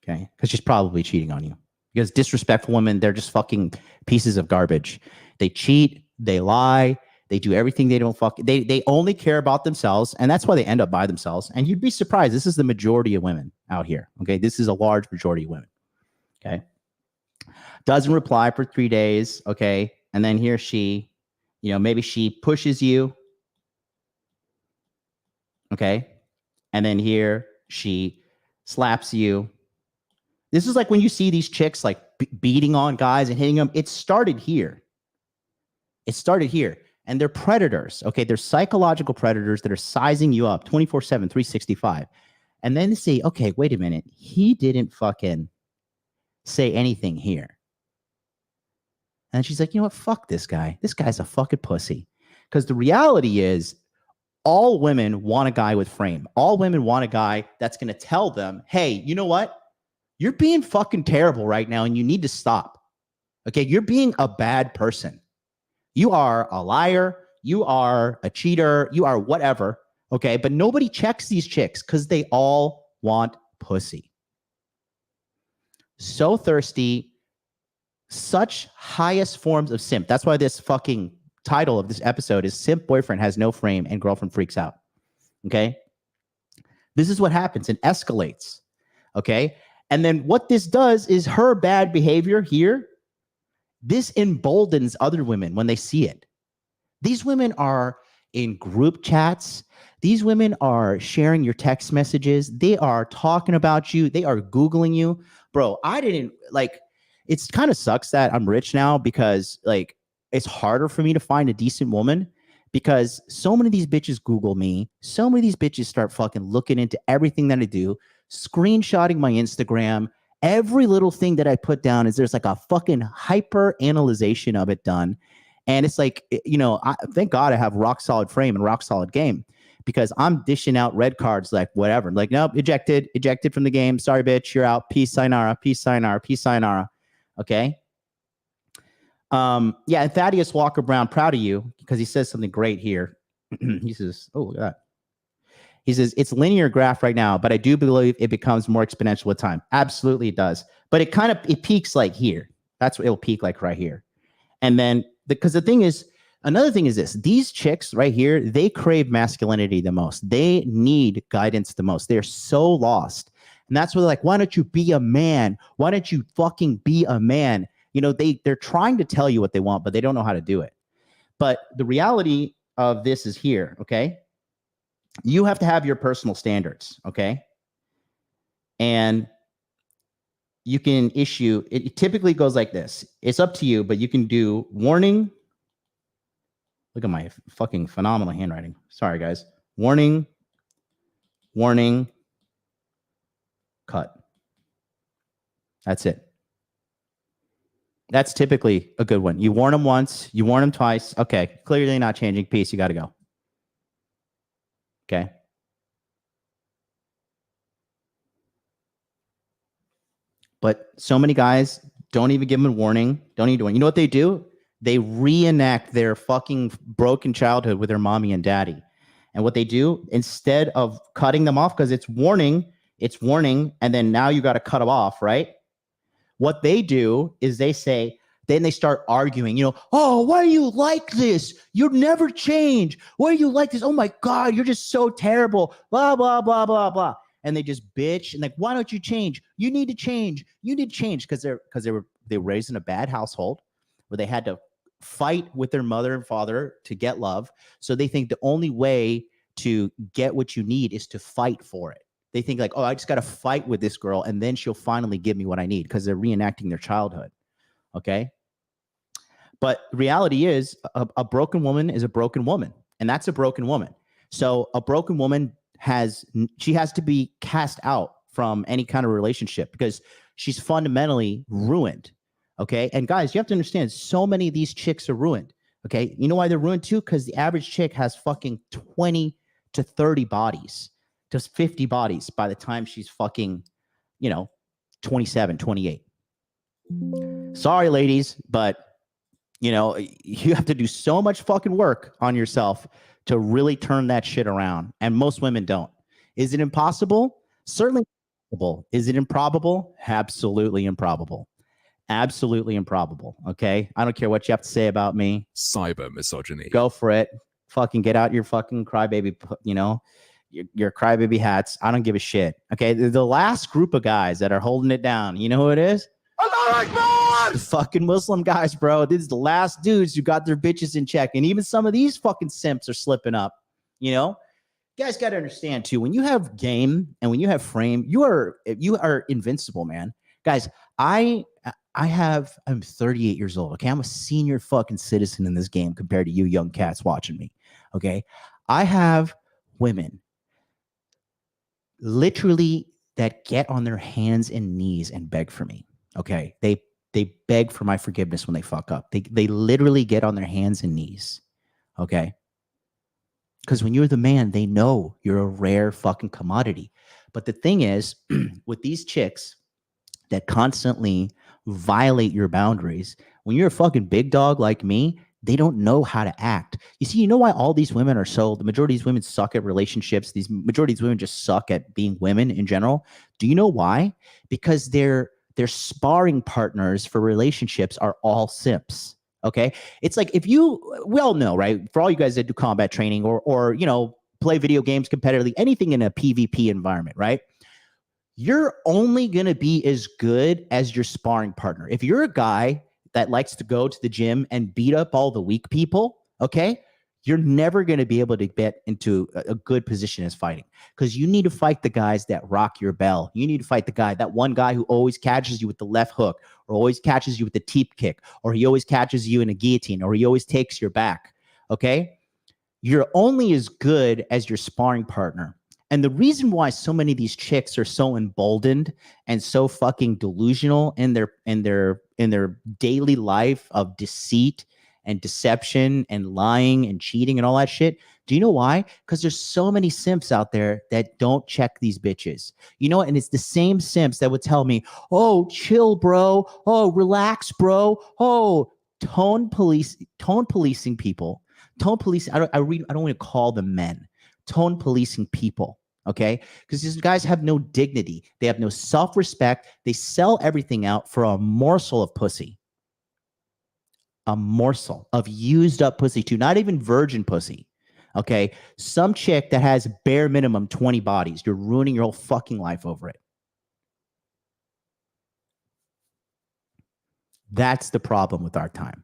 Okay? Because she's probably cheating on you. Because disrespectful women, they're just fucking pieces of garbage. They cheat, they lie, they do everything they don't they only care about themselves, and that's why they end up by themselves. And you'd be surprised. This is the majority of women out here. Okay? This is a large majority of women. Okay? Doesn't reply for 3 days. Okay? And then here she, you know, maybe she pushes you. Okay? And then here she slaps you. This is like when you see these chicks like beating on guys and hitting them. It started here. It started here. And they're predators. Okay? They're psychological predators that are sizing you up 24/7, 365. And then they say, okay, wait a minute. He didn't fucking say anything here. And she's like, you know what? Fuck this guy. This guy's a fucking pussy. Because the reality is, all women want a guy with frame. All women want a guy that's going to tell them, hey, you know what? You're being fucking terrible right now and you need to stop. Okay? You're being a bad person. You are a liar. You are a cheater. You are whatever. Okay? But nobody checks these chicks because they all want pussy. So thirsty. such highest forms of simp. That's why this fucking title of this episode is Simp Boyfriend Has No Frame and Girlfriend Freaks Out. Okay. This is what happens. It escalates. Okay. And then what this does is her bad behavior here, this emboldens other women when they see it. These women are in group chats. These women are sharing your text messages. They are talking about you. They are Googling you. Bro, I didn't like, it's kind of sucks that I'm rich now because like, it's harder for me to find a decent woman because so many of these bitches Google me. So many of these bitches start fucking looking into everything that I do, screenshotting my Instagram. Every little thing that I put down is there's like a fucking hyper analyzation of it done. And it's like, you know, thank God I have rock solid frame and rock solid game because I'm dishing out red cards like whatever. Like, nope, ejected from the game. Sorry, bitch, you're out. Peace, sayonara, peace, sayonara, peace, sayonara. Okay. Yeah, and Thaddeus Walker Brown, proud of you because he says something great here. He says, oh, look at that. He says, it's linear graph right now, but I do believe it becomes more exponential with time. Absolutely it does. But it peaks like here. That's what it'll peak like right here. And then, because the thing is, another thing is this, these chicks right here, they crave masculinity the most. They need guidance the most. They're so lost. And that's where they're like, why don't you be a man? Why don't you fucking be a man? You know, they're trying to tell you what they want, but they don't know how to do it. But the reality of this is here, okay? You have to have your personal standards, okay? And you can issue, it typically goes like this. It's up to you, but you can do warning. Look at my fucking phenomenal handwriting. Sorry, guys. Warning, warning, cut. That's it. That's typically a good one. You warn them once, you warn them twice. Okay, clearly not changing. Peace, you got to go. Okay. But so many guys don't even give them a warning. Don't even do it. You know what they do? They reenact their fucking broken childhood with their mommy and daddy. And what they do, instead of cutting them off, because it's warning, and then now you got to cut them off, right? What they do is they say, then they start arguing, you know, oh, why are you like this? You'll never change. Why are you like this? Oh my God, you're just so terrible. Blah, blah, blah, blah, blah. And they just bitch and like, why don't you change? You need to change. You need to change because they were raised in a bad household where they had to fight with their mother and father to get love. So they think the only way to get what you need is to fight for it. They think like, oh, I just got to fight with this girl and then she'll finally give me what I need because they're reenacting their childhood. Okay. But reality is a broken woman is a broken woman, and that's a broken woman. So a broken woman she has to be cast out from any kind of relationship because she's fundamentally ruined. Okay. And guys, you have to understand so many of these chicks are ruined. Okay. You know why they're ruined too? Because the average chick has fucking 20 to 30 bodies, just 50 bodies by the time she's fucking, 27, 28. Sorry, ladies, but you have to do so much fucking work on yourself to really turn that shit around. And most women don't. Is it impossible? Certainly impossible. Is it improbable? Absolutely improbable. Absolutely improbable. Okay. I don't care what you have to say about me. Cyber misogyny. Go for it. Fucking get out your fucking crybaby, your crybaby hats. I don't give a shit. Okay. The last group of guys that are holding it down, you know who it is? The fucking Muslim guys, bro. This is the last dudes who got their bitches in check. And even some of these fucking simps are slipping up. You guys got to understand too, when you have game and when you have frame, you are invincible, man. Guys, I'm 38 years old. Okay. I'm a senior fucking citizen in this game compared to you young cats watching me. Okay. I have women literally that get on their hands and knees and beg for me. Okay. They beg for my forgiveness when they fuck up. They literally get on their hands and knees. Okay. Because when you're the man, they know you're a rare fucking commodity. But the thing is, with these chicks that constantly violate your boundaries, when you're a fucking big dog like me, they don't know how to act. You know why all these women the majority of these women suck at relationships. Majority of these women just suck at being women in general. Do you know why? Because they're their sparring partners for relationships are all simps. Okay. It's like, we all know, right? For all you guys that do combat training or, you know, play video games competitively, anything in a PvP environment, right? You're only going to be as good as your sparring partner. If you're a guy that likes to go to the gym and beat up all the weak people, okay, you're never going to be able to get into a good position as fighting, because you need to fight the guys that rock your bell. You need to fight that one guy who always catches you with the left hook, or always catches you with the teep kick, or he always catches you in a guillotine, or he always takes your back. Okay. You're only as good as your sparring partner. And the reason why so many of these chicks are so emboldened and so fucking delusional in their daily life of deceit and deception and lying and cheating and all that shit. Do you know why? Because there's so many simps out there that don't check these bitches. You know, and it's the same simps that would tell me, oh, chill, bro. Oh, relax, bro. Oh, tone policing people. Tone policing. I don't want to call them men. Tone policing people. Okay, because these guys have no dignity. They have no self-respect. They sell everything out for a morsel of pussy. A morsel of used up pussy too, not even virgin pussy. Okay, some chick that has bare minimum 20 bodies. You're ruining your whole fucking life over it. That's the problem with our time.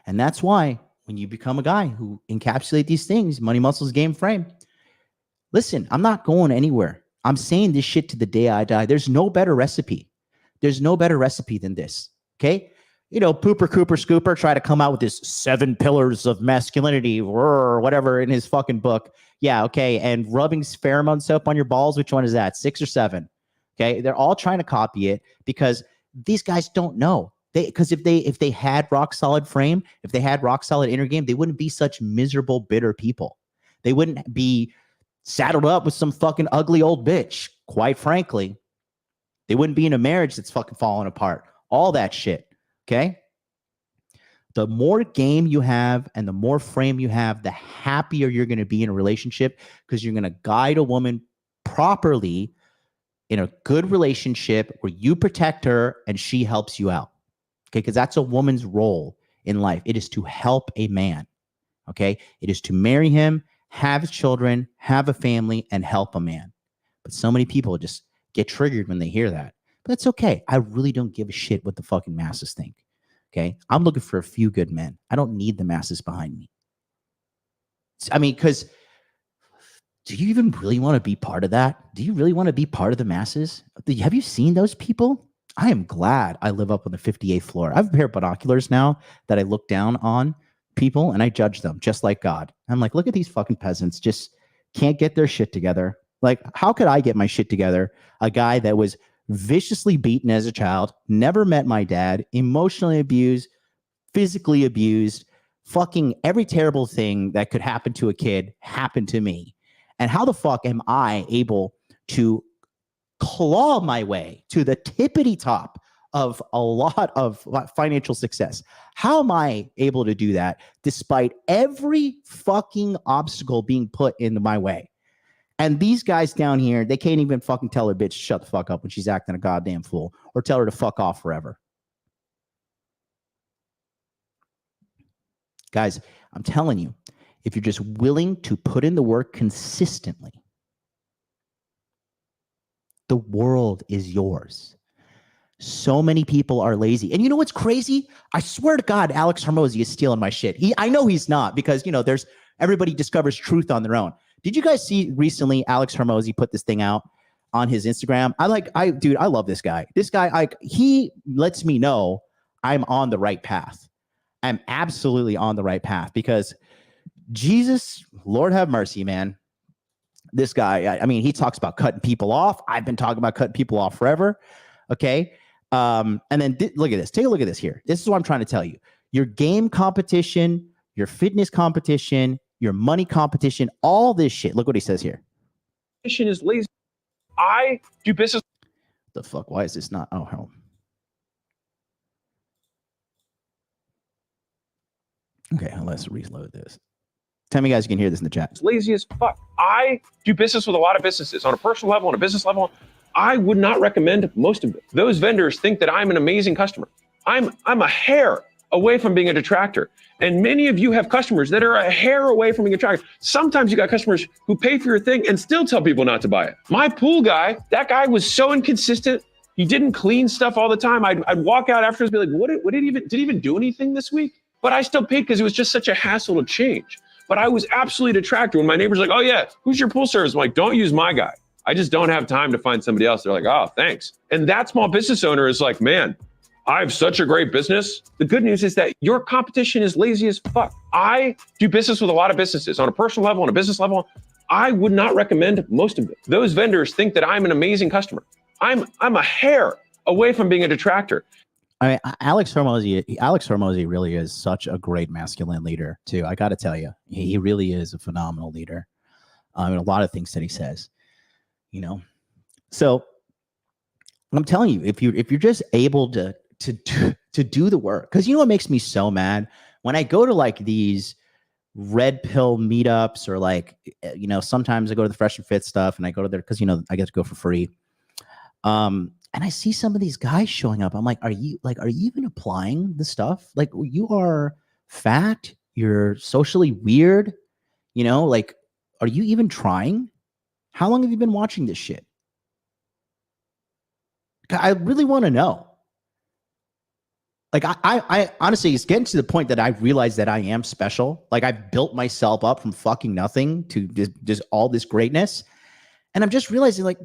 And that's why when you become a guy who encapsulate these things, money, muscles, game, frame, listen, I'm not going anywhere. I'm saying this shit to the day I die. There's no better recipe. There's no better recipe than this. Okay. You know, Pooper Cooper Scooper try to come out with this 7 pillars of masculinity or whatever in his fucking book. Yeah. Okay. And rubbing pheromone soap on your balls. Which one is that? 6 or 7? Okay. They're all trying to copy it because these guys don't know. Because if they had rock solid frame, if they had rock solid inner game, they wouldn't be such miserable, bitter people. They wouldn't be saddled up with some fucking ugly old bitch. Quite frankly, they wouldn't be in a marriage that's fucking falling apart. All that shit. Okay. The more game you have and the more frame you have, the happier you're going to be in a relationship, because you're going to guide a woman properly in a good relationship where you protect her and she helps you out. Okay. Because that's a woman's role in life. It is to help a man. Okay. It is to marry him, have children, have a family, and help a man. But so many people just get triggered when they hear that. But that's okay. I really don't give a shit what the fucking masses think. Okay. I'm looking for a few good men. I don't need the masses behind me. I mean, because do you even really want to be part of that? Do you really want to be part of the masses? Have you seen those people? I am glad I live up on the 58th floor. I have a pair of binoculars now that I look down on people and I judge them just like God. I'm like, look at these fucking peasants, just can't get their shit together. Like, how could I get my shit together? A guy that was viciously beaten as a child, never met my dad, emotionally abused, physically abused, fucking every terrible thing that could happen to a kid happened to me. And how the fuck am I able to claw my way to the tippity top of a lot of financial success? How am I able to do that despite every fucking obstacle being put into my way? And these guys down here, they can't even fucking tell her bitch to shut the fuck up when she's acting a goddamn fool, or tell her to fuck off forever. Guys, I'm telling you, if you're just willing to put in the work consistently, the world is yours. So many people are lazy. And you know what's crazy? I swear to God, Alex Hormozy is stealing my shit. I know he's not, because, you know, everybody discovers truth on their own. Did you guys see recently Alex Hormozy put this thing out on his Instagram? I love this guy. This guy, he lets me know I'm on the right path. I'm absolutely on the right path, because Jesus, Lord have mercy, man. This guy, I mean, he talks about cutting people off. I've been talking about cutting people off forever. Okay. And then look at this. Take a look at this here. This is what I'm trying to tell you. Your game competition, your fitness competition, your money competition, all this shit. Look what he says here. Is lazy. I do business. The fuck? Why is this not? Oh, hell. Okay, let's reload this. Tell me, guys, you can hear this in the chat. Lazy as fuck. I do business with a lot of businesses on a personal level, on a business level. I would not recommend most of them. Those vendors think that I'm an amazing customer. I'm a hair away from being a detractor. And many of you have customers that are a hair away from being a detractor. Sometimes you got customers who pay for your thing and still tell people not to buy it. My pool guy, that guy was so inconsistent. He didn't clean stuff all the time. I'd walk out afterwards and be like, did he even do anything this week? But I still paid because it was just such a hassle to change. But I was absolutely a detractor when my neighbor's like, oh yeah, who's your pool service? I'm like, don't use my guy. I just don't have time to find somebody else. They're like, oh, thanks. And that small business owner is like, man, I have such a great business. The good news is that your competition is lazy as fuck. I do business with a lot of businesses on a personal level, on a business level. I would not recommend most of them. Those vendors think that I'm an amazing customer. I'm a hair away from being a detractor. I mean, Alex Hormozy really is such a great masculine leader too. I got to tell you, he really is a phenomenal leader. I mean, a lot of things that he says, you know. So I'm telling you, if you're just able to do the work, because you know what makes me so mad when I go to like these red pill meetups, or like, you know, sometimes I go to the Fresh and Fit stuff, and I go to there because, you know, I get to go for free. And I see some of these guys showing up. I'm like, are you even applying the stuff? Like, you are fat, you're socially weird, you know, like, are you even trying? How long have you been watching this shit? I really want to know. Like, I honestly, it's getting to the point that I realize that I am special. Like, I've built myself up from fucking nothing to just all this greatness. And I'm just realizing, like,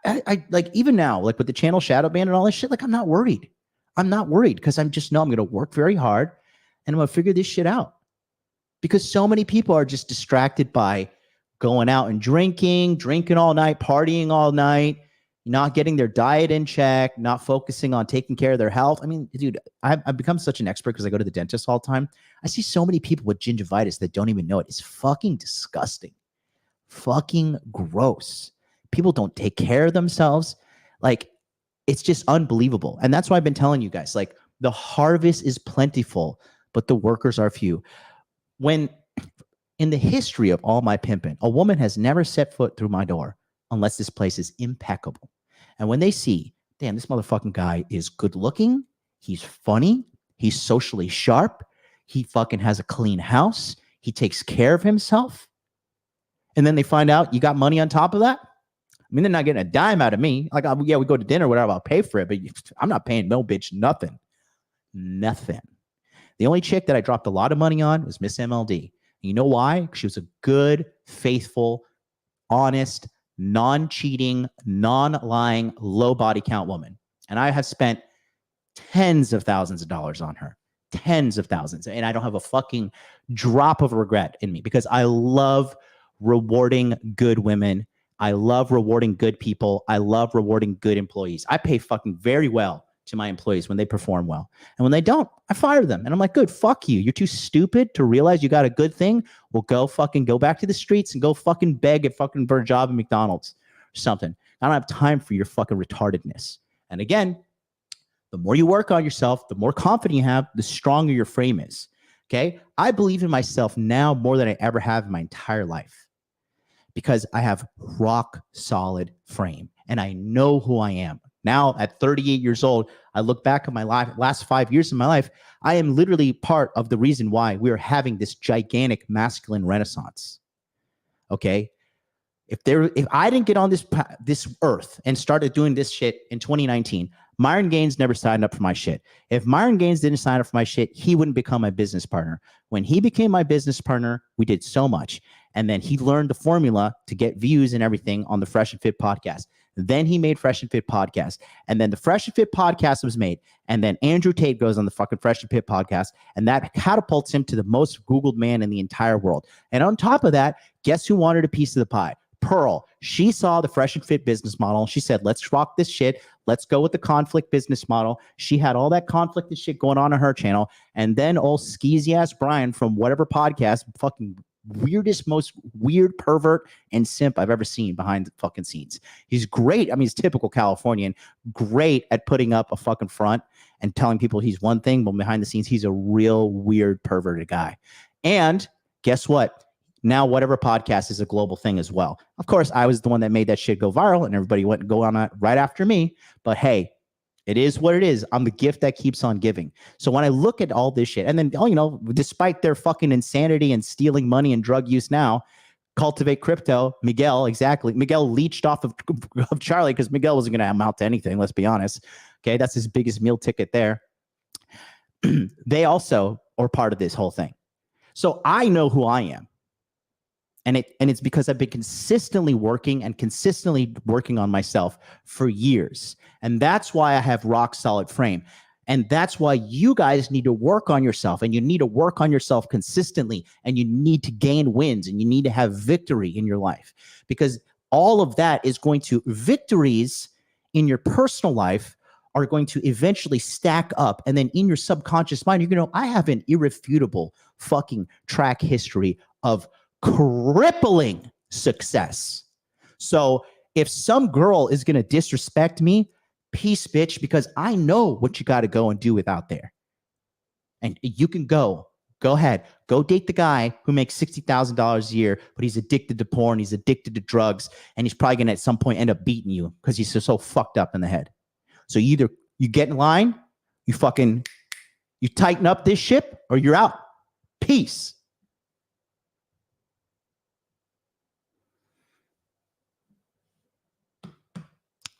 I like, even now, like with the channel shadow ban and all this shit, like, I'm not worried. I'm not worried because I'm just know I'm going to work very hard and I'm going to figure this shit out. Because so many people are just distracted by going out and drinking all night, partying all night, not getting their diet in check, not focusing on taking care of their health. I mean, dude, I've become such an expert because I go to the dentist all the time. I see so many people with gingivitis that don't even know it. It's fucking disgusting. Fucking gross. People don't take care of themselves. Like, it's just unbelievable. And that's why I've been telling you guys, like, the harvest is plentiful, but the workers are few. When in the history of all my pimping, a woman has never set foot through my door unless this place is impeccable. And when they see, damn, this motherfucking guy is good looking, he's funny, he's socially sharp, he fucking has a clean house, he takes care of himself, and then they find out you got money on top of that. I mean, they're not getting a dime out of me. Like, yeah, we go to dinner, whatever, I'll pay for it, but I'm not paying no bitch nothing. Nothing. The only chick that I dropped a lot of money on was Miss MLD. You know why? She was a good, faithful, honest, non-cheating, non-lying, low body count woman. And I have spent tens of thousands of dollars on her. Tens of thousands. And I don't have a fucking drop of regret in me because I love rewarding good women. I love rewarding good people. I love rewarding good employees. I pay fucking very well to my employees when they perform well. And when they don't, I fire them. And I'm like, good, fuck you. You're too stupid to realize you got a good thing. Well, go back to the streets and go fucking beg at fucking for a job at McDonald's or something. I don't have time for your fucking retardedness. And again, the more you work on yourself, the more confidence you have, the stronger your frame is. Okay? I believe in myself now more than I ever have in my entire life because I have rock solid frame and I know who I am. Now, at 38 years old, I look back at my last 5 years of my life. I am literally part of the reason why we are having this gigantic masculine renaissance. Okay? If I didn't get on this earth and started doing this shit in 2019, Myron Gaines never signed up for my shit. If Myron Gaines didn't sign up for my shit, he wouldn't become my business partner. When he became my business partner, we did so much. And then he learned the formula to get views and everything on the Fresh and Fit podcast. Then he made Fresh and Fit podcast. And then the Fresh and Fit podcast was made. And then Andrew Tate goes on the fucking Fresh and Fit podcast. And that catapults him to the most Googled man in the entire world. And on top of that, guess who wanted a piece of the pie? Pearl. She saw the Fresh and Fit business model. She said, let's rock this shit. Let's go with the conflict business model. She had all that conflict and shit going on her channel. And then old skeezy ass Brian from whatever podcast, fucking weirdest, most weird pervert and simp I've ever seen behind the fucking scenes. He's great. I mean, he's typical Californian, great at putting up a fucking front and telling people he's one thing, but behind the scenes, he's a real weird perverted guy. And guess what? Now, whatever podcast is a global thing as well. Of course, I was the one that made that shit go viral, and everybody went and go on it right after me. But hey, it is what it is. I'm the gift that keeps on giving. So when I look at all this shit, and then, despite their fucking insanity and stealing money and drug use now, Cultivate Crypto, Miguel leached off of Charlie because Miguel wasn't going to amount to anything. Let's be honest. Okay, that's his biggest meal ticket there. They also are part of this whole thing. So I know who I am. And it's because I've been consistently working on myself for years. And that's why I have rock solid frame. And that's why you guys need to work on yourself, and you need to work on yourself consistently, and you need to gain wins, and you need to have victory in your life, because all of that is going to, victories in your personal life are going to eventually stack up. And then in your subconscious mind, you're going to know, I have an irrefutable fucking track history of crippling success. So if some girl is going to disrespect me, peace, bitch, because I know what you got to go and do without there. And you can go ahead, go date the guy who makes $60,000 a year, but he's addicted to porn, he's addicted to drugs, and he's probably going to at some point end up beating you because he's so fucked up in the head. So either you get in line, you tighten up this ship, or you're out. Peace.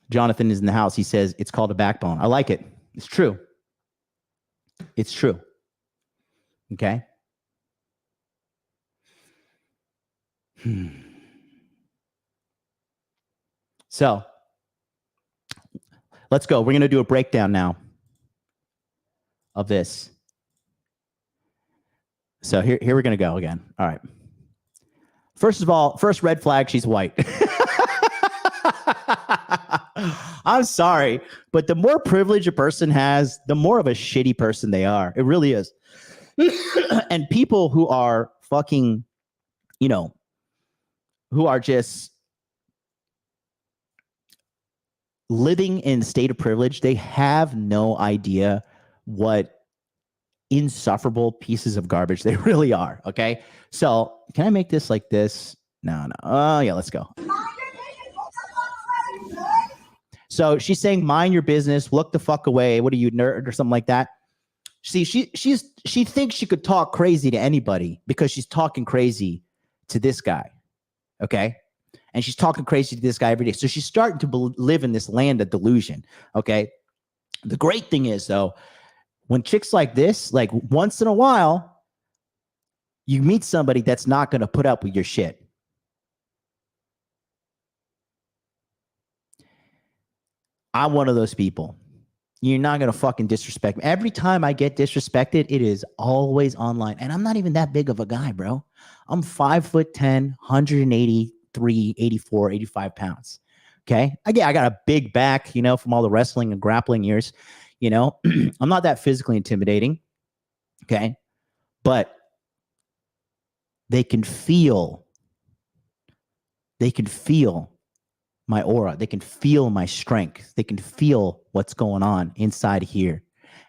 Jonathan is in the house. He says, it's called a backbone. I like it. It's true. It's true. Okay. So let's go. We're going to do a breakdown now of this. So here we're going to go again. All right. First of all, first red flag, she's white. I'm sorry, but the more privilege a person has, the more of a shitty person they are. It really is. And people who are fucking, who are just living in a state of privilege, they have no idea what insufferable pieces of garbage they really are. Okay. So can I make this like this? No. Oh yeah, let's go. So she's saying, mind your business, look the fuck away. What are you, nerd or something like that? See, she thinks she could talk crazy to anybody because she's talking crazy to this guy. Okay. And she's talking crazy to this guy every day. So she's starting to live in this land of delusion. Okay. The great thing is though, when chicks like this, like once in a while, you meet somebody that's not going to put up with your shit. I'm one of those people. You're not going to fucking disrespect me. Every time I get disrespected, it is always online. And I'm not even that big of a guy, bro. I'm 5'10", 183, 84, 85 pounds. Okay. I got a big back, from all the wrestling and grappling years, I'm not that physically intimidating. Okay. But they can feel my aura. They can feel my strength. They can feel what's going on inside here.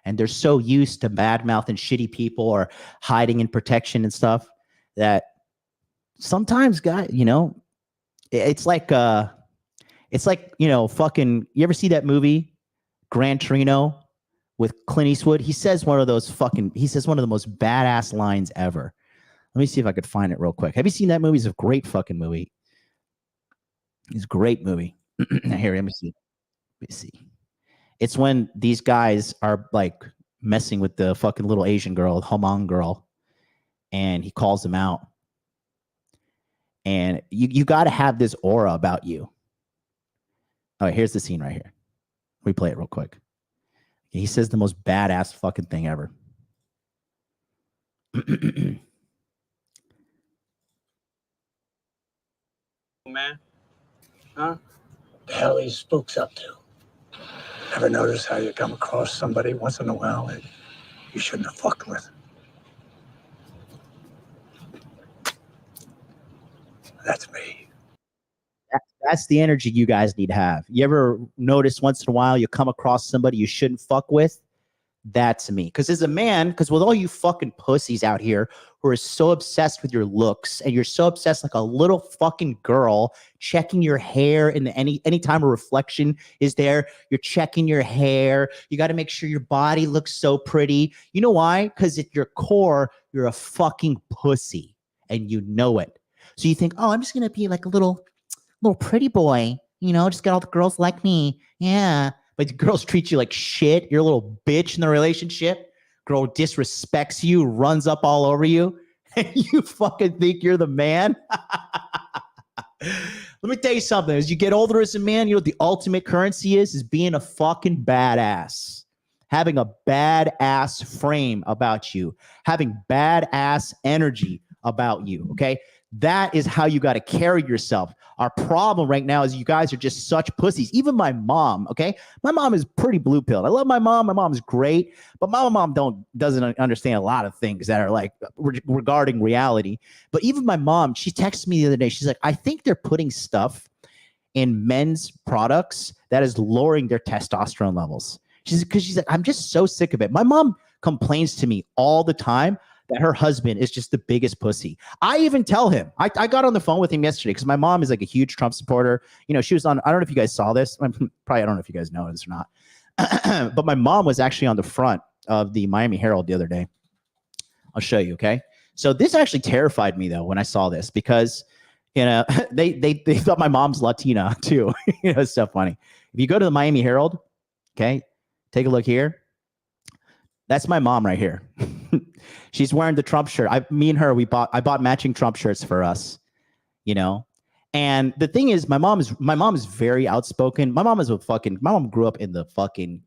And they're so used to badmouthing shitty people or hiding in protection and stuff that sometimes, guys, it's like, fucking, you ever see that movie, Gran Torino with Clint Eastwood? He says one of the most badass lines ever. Let me see if I could find it real quick. Have you seen that movie? It's a great fucking movie. It's a great movie. Here, let me see. It's when these guys are like messing with the fucking little Asian girl, Hmong girl, and he calls them out. And you got to have this aura about you. All right, here's the scene right here. Replay it real quick. He says the most badass fucking thing ever. Man. Huh? The hell these spooks up to? Ever notice how you come across somebody once in a while that you shouldn't have fucked with? That's me. That's the energy you guys need to have. You ever notice once in a while you come across somebody you shouldn't fuck with? That's me. Because as a man, because with all you fucking pussies out here who are so obsessed with your looks and you're so obsessed like a little fucking girl checking your hair in the any time a reflection is there, you're checking your hair. You got to make sure your body looks so pretty. You know why? Because at your core, you're a fucking pussy and you know it. So you think, oh, I'm just gonna be like a little pretty boy, you know, just got all the girls like me. Yeah. But the girls treat you like shit. You're a little bitch in the relationship. Girl disrespects you, runs up all over you, and you fucking think you're the man. Let me tell you something. As you get older as a man, you know what the ultimate currency is being a fucking badass. Having a badass frame about you. Having badass energy about you, okay? That is how you got to carry yourself. Our problem right now is you guys are just such pussies. Even my mom, okay? My mom is pretty blue-pilled. I love my mom. My mom's great, but my mom doesn't understand a lot of things that are like regarding reality. But even my mom, she texted me the other day. She's like, I think they're putting stuff in men's products that is lowering their testosterone levels. She's like, I'm just so sick of it. My mom complains to me all the time that her husband is just the biggest pussy. I even tell him, I got on the phone with him yesterday because my mom is like a huge Trump supporter. You know, she was on, I don't know if you guys saw this. Probably, I don't know if you guys know this or not. But my mom was actually on the front of the Miami Herald the other day. I'll show you, okay? So this actually terrified me though when I saw this because, you know, they thought my mom's Latina too. You know, it's so funny. If you go to the Miami Herald, okay, take a look here. That's my mom right here. She's wearing the Trump shirt. Me and her, I bought matching Trump shirts for us, you know? And the thing is, my mom is very outspoken. My mom grew up in the fucking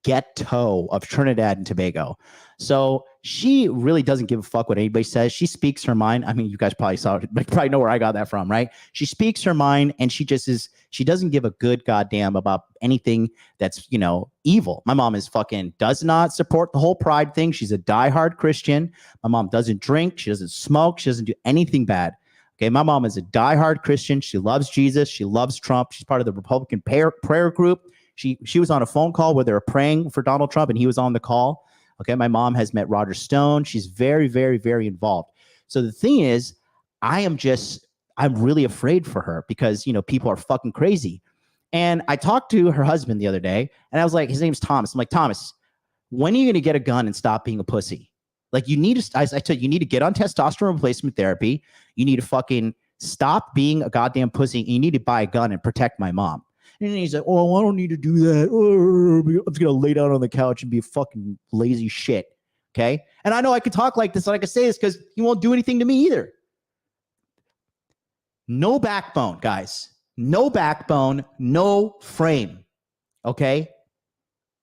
ghetto of Trinidad and Tobago. So she really doesn't give a fuck what anybody says. She speaks her mind. I mean, you guys probably saw it, but probably know where I got that from, right? She speaks her mind and she doesn't give a good goddamn about anything that's, you know, evil. My mom does not support the whole pride thing. She's a diehard Christian. My mom doesn't drink. She doesn't smoke. She doesn't do anything bad. Okay, my mom is a diehard Christian. She loves Jesus. She loves Trump. She's part of the Republican prayer group. She was on a phone call where they were praying for Donald Trump and he was on the call. Okay, my mom has met Roger Stone. She's very, very, very involved. So the thing is, I'm really afraid for her because, you know, people are fucking crazy. And I talked to her husband the other day and I was like, his name's Thomas. I'm like, Thomas, when are you going to get a gun and stop being a pussy? Like you need to, I tell you, you need to get on testosterone replacement therapy. You need to fucking stop being a goddamn pussy. And you need to buy a gun and protect my mom. And he's like, oh, I don't need to do that. Oh, I'm just going to lay down on the couch and be a fucking lazy shit. Okay. And I know I could talk like this and I could say this because he won't do anything to me either. No backbone, guys. No backbone, no frame. Okay.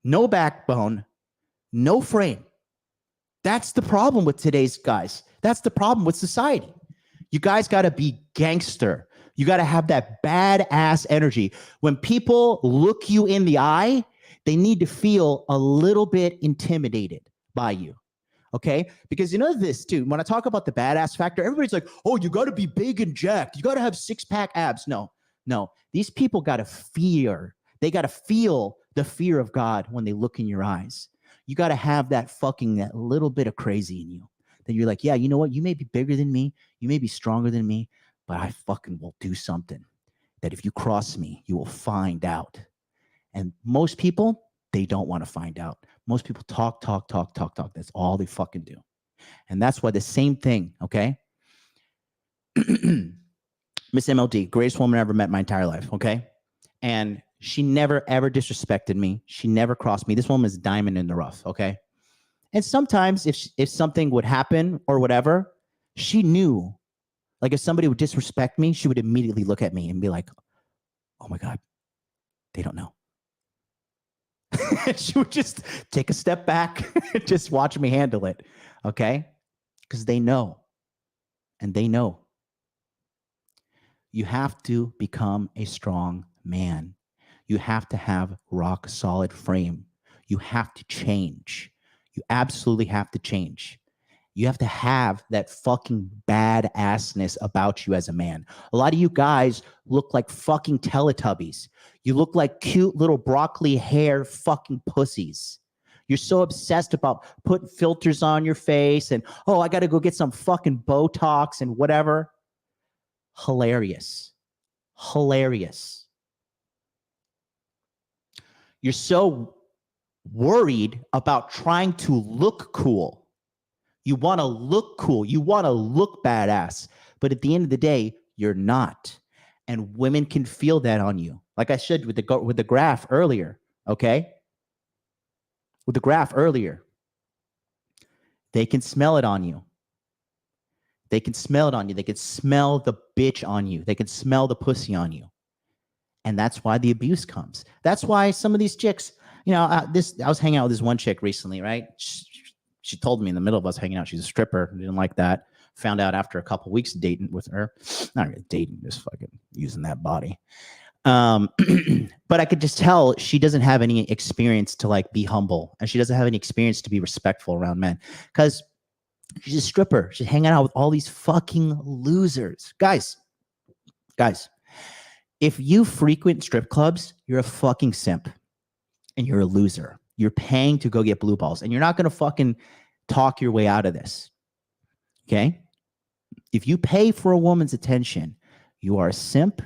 No backbone, no frame. That's the problem with today's guys. That's the problem with society. You guys got to be gangster. You got to have that badass energy. When people look you in the eye, they need to feel a little bit intimidated by you. Okay? Because you know this too, when I talk about the badass factor, everybody's like, oh, you got to be big and jacked. You got to have six-pack abs. No. These people got to fear. They got to feel the fear of God when they look in your eyes. You got to have that little bit of crazy in you. That you're like, yeah, you know what? You may be bigger than me. You may be stronger than me. But I fucking will do something that if you cross me, you will find out. And most people, they don't want to find out. Most people talk. That's all they fucking do. And that's why the same thing, okay? Miss MLD, greatest woman I ever met in my entire life, okay? And she never, ever disrespected me. She never crossed me. This woman is a diamond in the rough, okay? And sometimes if something would happen or whatever, she knew. Like if somebody would disrespect me, she would immediately look at me and be like, oh my God, they don't know. She would just take a step back and just watch me handle it. Okay? Because they know. And they know. You have to become a strong man. You have to have rock solid frame. You have to change. You absolutely have to change. You have to have that fucking badassness about you as a man. A lot of you guys look like fucking Teletubbies. You look like cute little broccoli hair fucking pussies. You're so obsessed about putting filters on your face and, oh, I got to go get some fucking Botox and whatever. Hilarious. Hilarious. You're so worried about trying to look cool. You want to look cool. You want to look badass. But at the end of the day, you're not. And women can feel that on you. Like I said with the graph earlier, okay? With the graph earlier. They can smell it on you. They can smell it on you. They can smell the bitch on you. They can smell the pussy on you. And that's why the abuse comes. That's why some of these chicks, I was hanging out with this one chick recently, right? She told me in the middle of us hanging out, she's a stripper. I didn't like that. Found out after a couple weeks dating with her. Not really dating, just fucking using that body. But I could just tell she doesn't have any experience to like be humble, and she doesn't have any experience to be respectful around men because she's a stripper. She's hanging out with all these fucking losers. Guys, if you frequent strip clubs, you're a fucking simp and you're a loser. You're paying to go get blue balls, and you're not going to fucking talk your way out of this. Okay? If you pay for a woman's attention, you are a simp,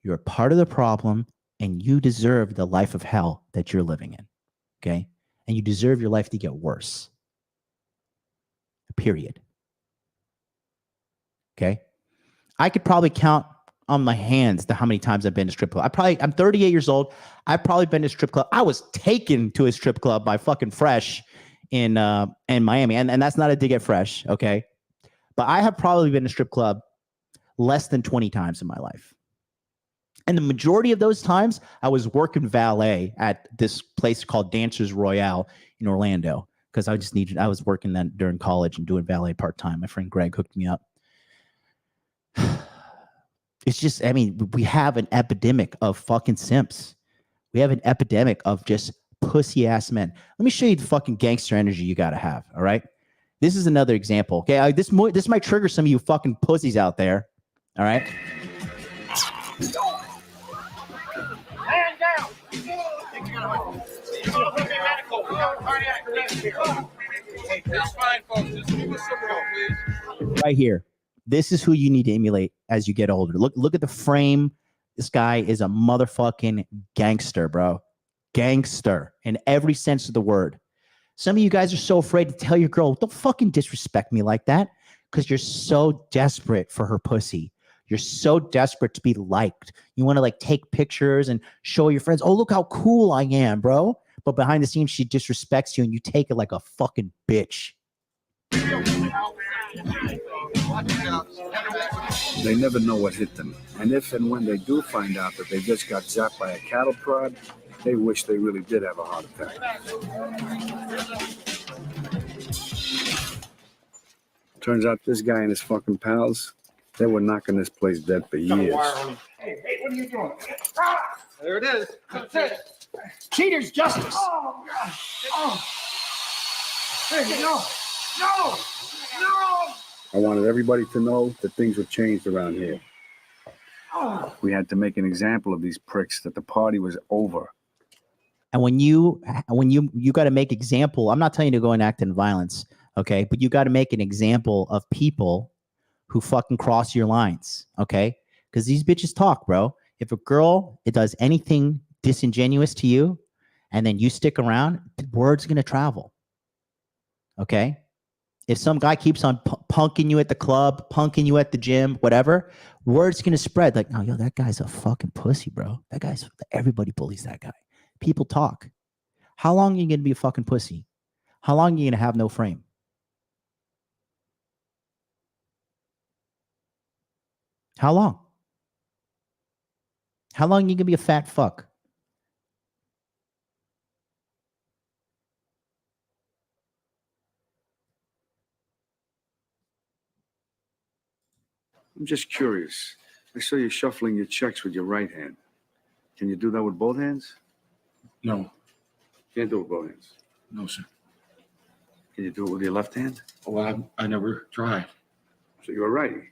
you're a part of the problem, and you deserve the life of hell that you're living in. Okay? And you deserve your life to get worse. Period. Okay? I could probably count on my hands to how many times I've been to strip club. I'm 38 years old. I've probably been to strip club. I was taken to a strip club by fucking Fresh in Miami. And that's not a dig at Fresh, okay? But I have probably been to strip club less than 20 times in my life. And the majority of those times, I was working valet at this place called Dancers Royale in Orlando because I was working then during college and doing valet part-time. My friend Greg hooked me up. It's just, we have an epidemic of fucking simps. We have an epidemic of just pussy ass men. Let me show you the fucking gangster energy you got to have. All right. This is another example. Okay. This might trigger some of you fucking pussies out there. All right. Man down. Hey, that's fine, folks. Just give us some room, please. Right here. This is who you need to emulate as you get older. Look at the frame. This guy is a motherfucking gangster, bro. Gangster in every sense of the word. Some of you guys are so afraid to tell your girl, don't fucking disrespect me like that, because you're so desperate for her pussy. You're so desperate to be liked. You want to like take pictures and show your friends, oh, look how cool I am, bro. But behind the scenes, she disrespects you and you take it like a fucking bitch. They never know what hit them. And if and when they do find out that they just got zapped by a cattle prod, they wish they really did have a heart attack. Turns out this guy and his fucking pals, they were knocking this place dead for years. Hey, what are you doing? There it is. That's it. Cheater's justice. Oh, God. Oh. Hey, no. No. No. I wanted everybody to know that things were changed around here. Oh. We had to make an example of these pricks, that the party was over. And when you got to make example, I'm not telling you to go and act in violence, okay? But you got to make an example of people who fucking cross your lines, okay? Because these bitches talk, bro. If a girl does anything disingenuous to you, and then you stick around, the word's gonna travel, okay? If some guy keeps on punking you at the club, punking you at the gym, whatever, word's gonna spread. Like, oh, yo, that guy's a fucking pussy, bro. Everybody bullies that guy. People talk. How long are you gonna be a fucking pussy? How long are you gonna have no frame? How long? How long are you gonna be a fat fuck? I'm just curious. I saw you shuffling your checks with your right hand. Can you do that with both hands? No. Can't do it with both hands. No, sir. Can you do it with your left hand? Well, I never tried. So you're a righty.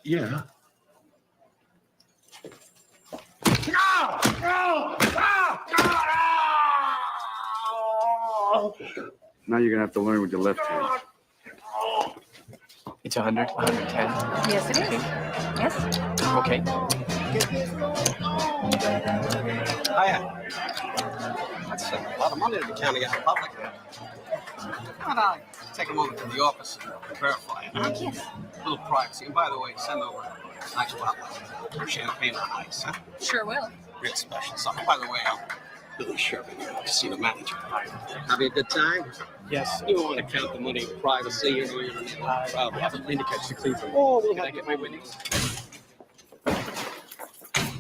Yeah. No! No! No! No! Now you're gonna have to learn with your left hand. It's 100, 110. Yes, it is. Yes. Okay. Hiya. That's a lot of money to be counting out in public. Why not take a moment to the office and verify it? Yes. A little privacy. And by the way, send over a nice bottle of champagne on ice, huh? Sure will. Real special something. By the way, I'm Billy Sherman, casino manager. Having a good time? Yes. You want to count the money in privacy. You know you're in the crowd. I have a plane to catch to Cleveland. Oh, we'll Can I have get my winnings?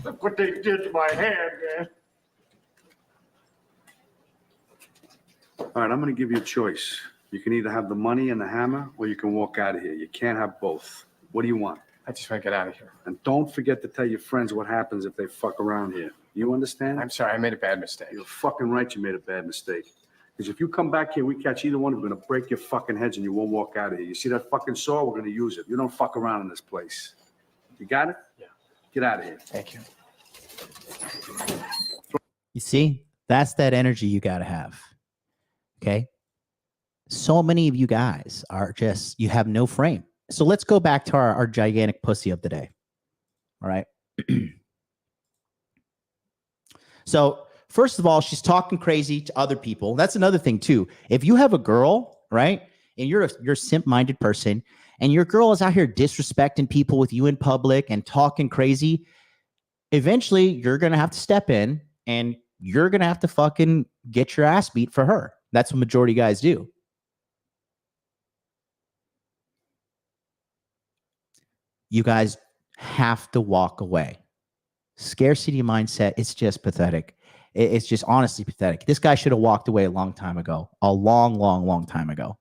Look what they did to my hand, man. All right, I'm gonna give you a choice. You can either have the money and the hammer, or you can walk out of here. You can't have both. What do you want? I just want to get out of here. And don't forget to tell your friends what happens if they fuck around here. You understand? I'm sorry, I made a bad mistake. You're fucking right you made a bad mistake. Because if you come back here, we catch either one, we're gonna break your fucking heads and you won't walk out of here. You see that fucking saw? We're gonna use it. You don't fuck around in this place. You got it? Yeah. Get out of here. Thank you. You see, that's that energy you got to have. Okay. So many of you guys are just, you have no frame. So let's go back to our gigantic pussy of the day. All right. So first of all, she's talking crazy to other people. That's another thing too. If you have a girl, right, and you're a simp-minded person, and your girl is out here disrespecting people with you in public and talking crazy, eventually you're going to have to step in and you're going to have to fucking get your ass beat for her. That's what majority of guys do. You guys have to walk away. Scarcity mindset, it's just pathetic. It's just honestly pathetic. This guy should have walked away a long time ago. A long, long, long time ago.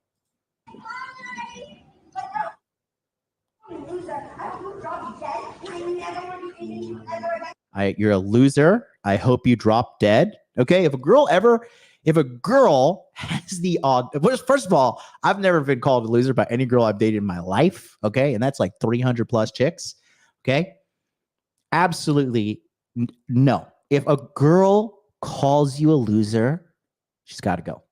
You're a loser. I hope you drop dead. Okay. If a girl has the odd, first of all, I've never been called a loser by any girl I've dated in my life. Okay. And that's like 300 plus chicks. Okay. Absolutely no. If a girl calls you a loser, she's got to go.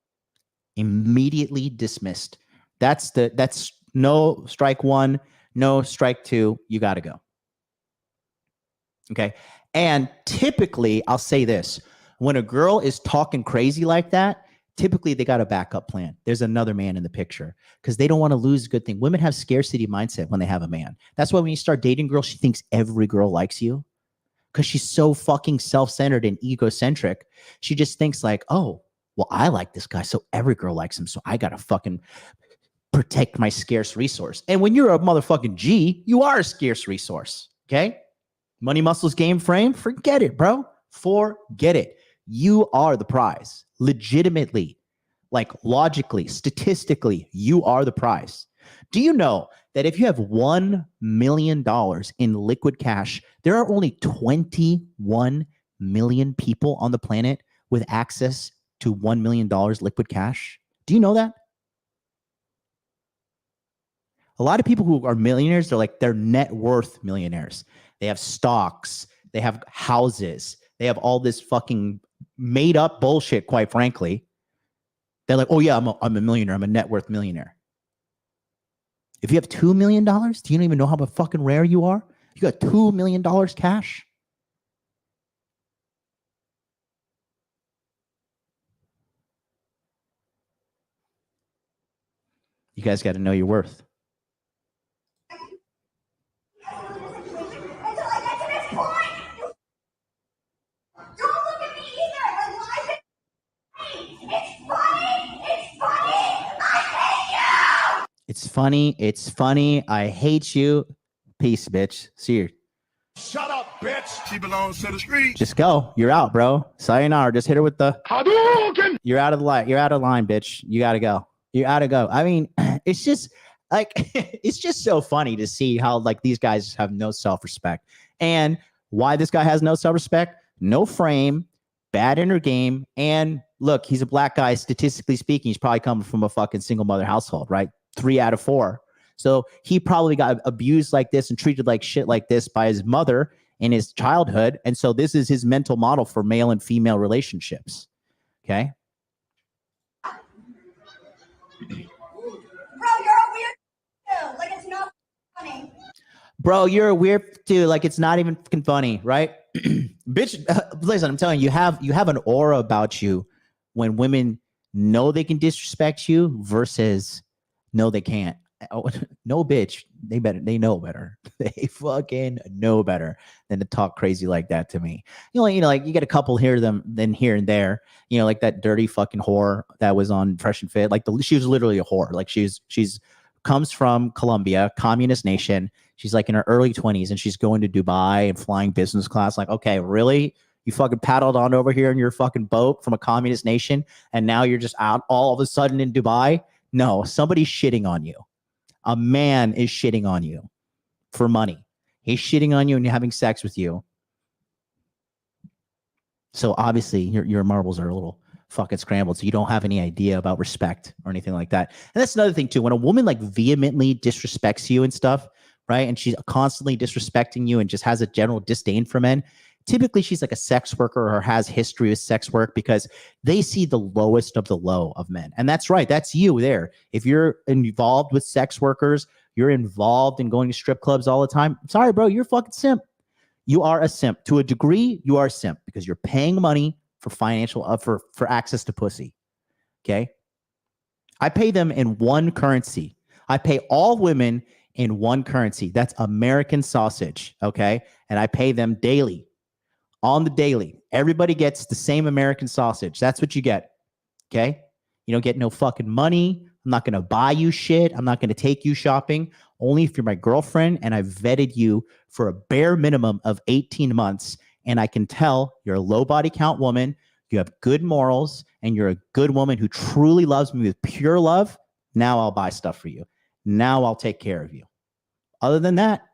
Immediately dismissed. That's no strike one, no strike two. You got to go. Okay. And typically, I'll say this, when a girl is talking crazy like that, typically they got a backup plan. There's another man in the picture because they don't want to lose a good thing. Women have scarcity mindset when they have a man. That's why when you start dating a girl, she thinks every girl likes you because she's so fucking self-centered and egocentric. She just thinks like, oh, well, I like this guy, so every girl likes him, so I got to fucking protect my scarce resource. And when you're a motherfucking G, you are a scarce resource, okay? Money, muscles, game, frame, forget it, bro. Forget it. You are the prize. Legitimately, like logically, statistically, you are the prize. Do you know that if you have $1 million in liquid cash, there are only 21 million people on the planet with access to $1 million liquid cash? Do you know that? A lot of people who are millionaires, they're net worth millionaires. They have stocks, they have houses, they have all this fucking made up bullshit, quite frankly. They're like, oh yeah, I'm a millionaire, I'm a net worth millionaire. If you have $2 million, do you don't even know how fucking rare you are? You got $2 million cash? You guys got to know your worth. It's funny. It's funny. I hate you. Peace, bitch. See you. Shut up, bitch. She belongs to the street. Just go. You're out, bro. Sayonara. Just hit her with the Hadouken. You're out of the line. You're out of line, bitch. You gotta go. You gotta go. I mean, it's just like it's just so funny to see how like these guys have no self-respect. And why this guy has no self-respect? No frame, bad inner game, and look, he's a black guy. Statistically speaking, he's probably coming from a fucking single mother household, right? 3 out of 4. So he probably got abused like this and treated like shit like this by his mother in his childhood. And so this is his mental model for male and female relationships. Okay. funny. Bro, you're a weird dude. Like, it's not even fucking funny, right? Bitch, listen, I'm telling you, you have an aura about you when women know they can disrespect you versus no, they can't. Oh, no, bitch, they know better. They fucking know better than to talk crazy like that to me. Like you get a couple here and there. Like that dirty fucking whore that was on Fresh and Fit. Like she was literally a whore. Like she's comes from Colombia, communist nation. She's like in her early 20s and she's going to Dubai and flying business class. Like, okay, really? You fucking paddled on over here in your fucking boat from a communist nation and now you're just out all of a sudden in Dubai? No, somebody's shitting on you. A man is shitting on you for money. He's shitting on you and having sex with you. So obviously your marbles are a little fucking scrambled. So you don't have any idea about respect or anything like that. And that's another thing too. When a woman like vehemently disrespects you and stuff, right? And she's constantly disrespecting you and just has a general disdain for men. Typically she's like a sex worker or has history with sex work because they see the lowest of the low of men. And that's right. That's you there. If you're involved with sex workers, you're involved in going to strip clubs all the time. Sorry, bro, you're a fucking simp. You are a simp. To a degree, you are a simp because you're paying money for financial, for access to pussy. Okay. I pay them in one currency. I pay all women in one currency. That's American sausage. Okay. And I pay them daily. On the daily, everybody gets the same American sausage. That's what you get. Okay. You don't get no fucking money. I'm not going to buy you shit. I'm not going to take you shopping. Only if you're my girlfriend and I've vetted you for a bare minimum of 18 months. And I can tell you're a low body count woman. You have good morals and you're a good woman who truly loves me with pure love. Now I'll buy stuff for you. Now I'll take care of you. Other than that,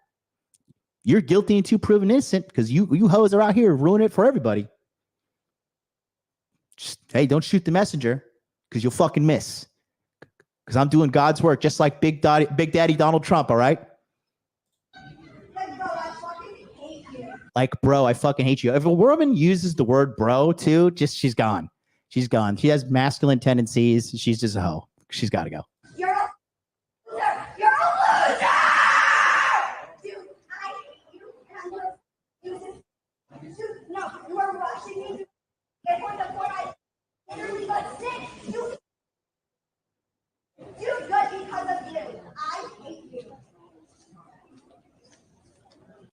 you're guilty until proven innocent because you hoes are out here ruining it for everybody. Just, hey, don't shoot the messenger because you'll fucking miss. Because I'm doing God's work just like Big Daddy Donald Trump, all right? Like, bro, I fucking hate you. If a woman uses the word bro too, she's gone. She's gone. She has masculine tendencies. She's just a hoe. She's got to go. You're a loser. You're a loser. Dude, I hate you. And I'm going to no, you are rushing me. Get on the point. I literally got sick. You're good because of you. I hate you.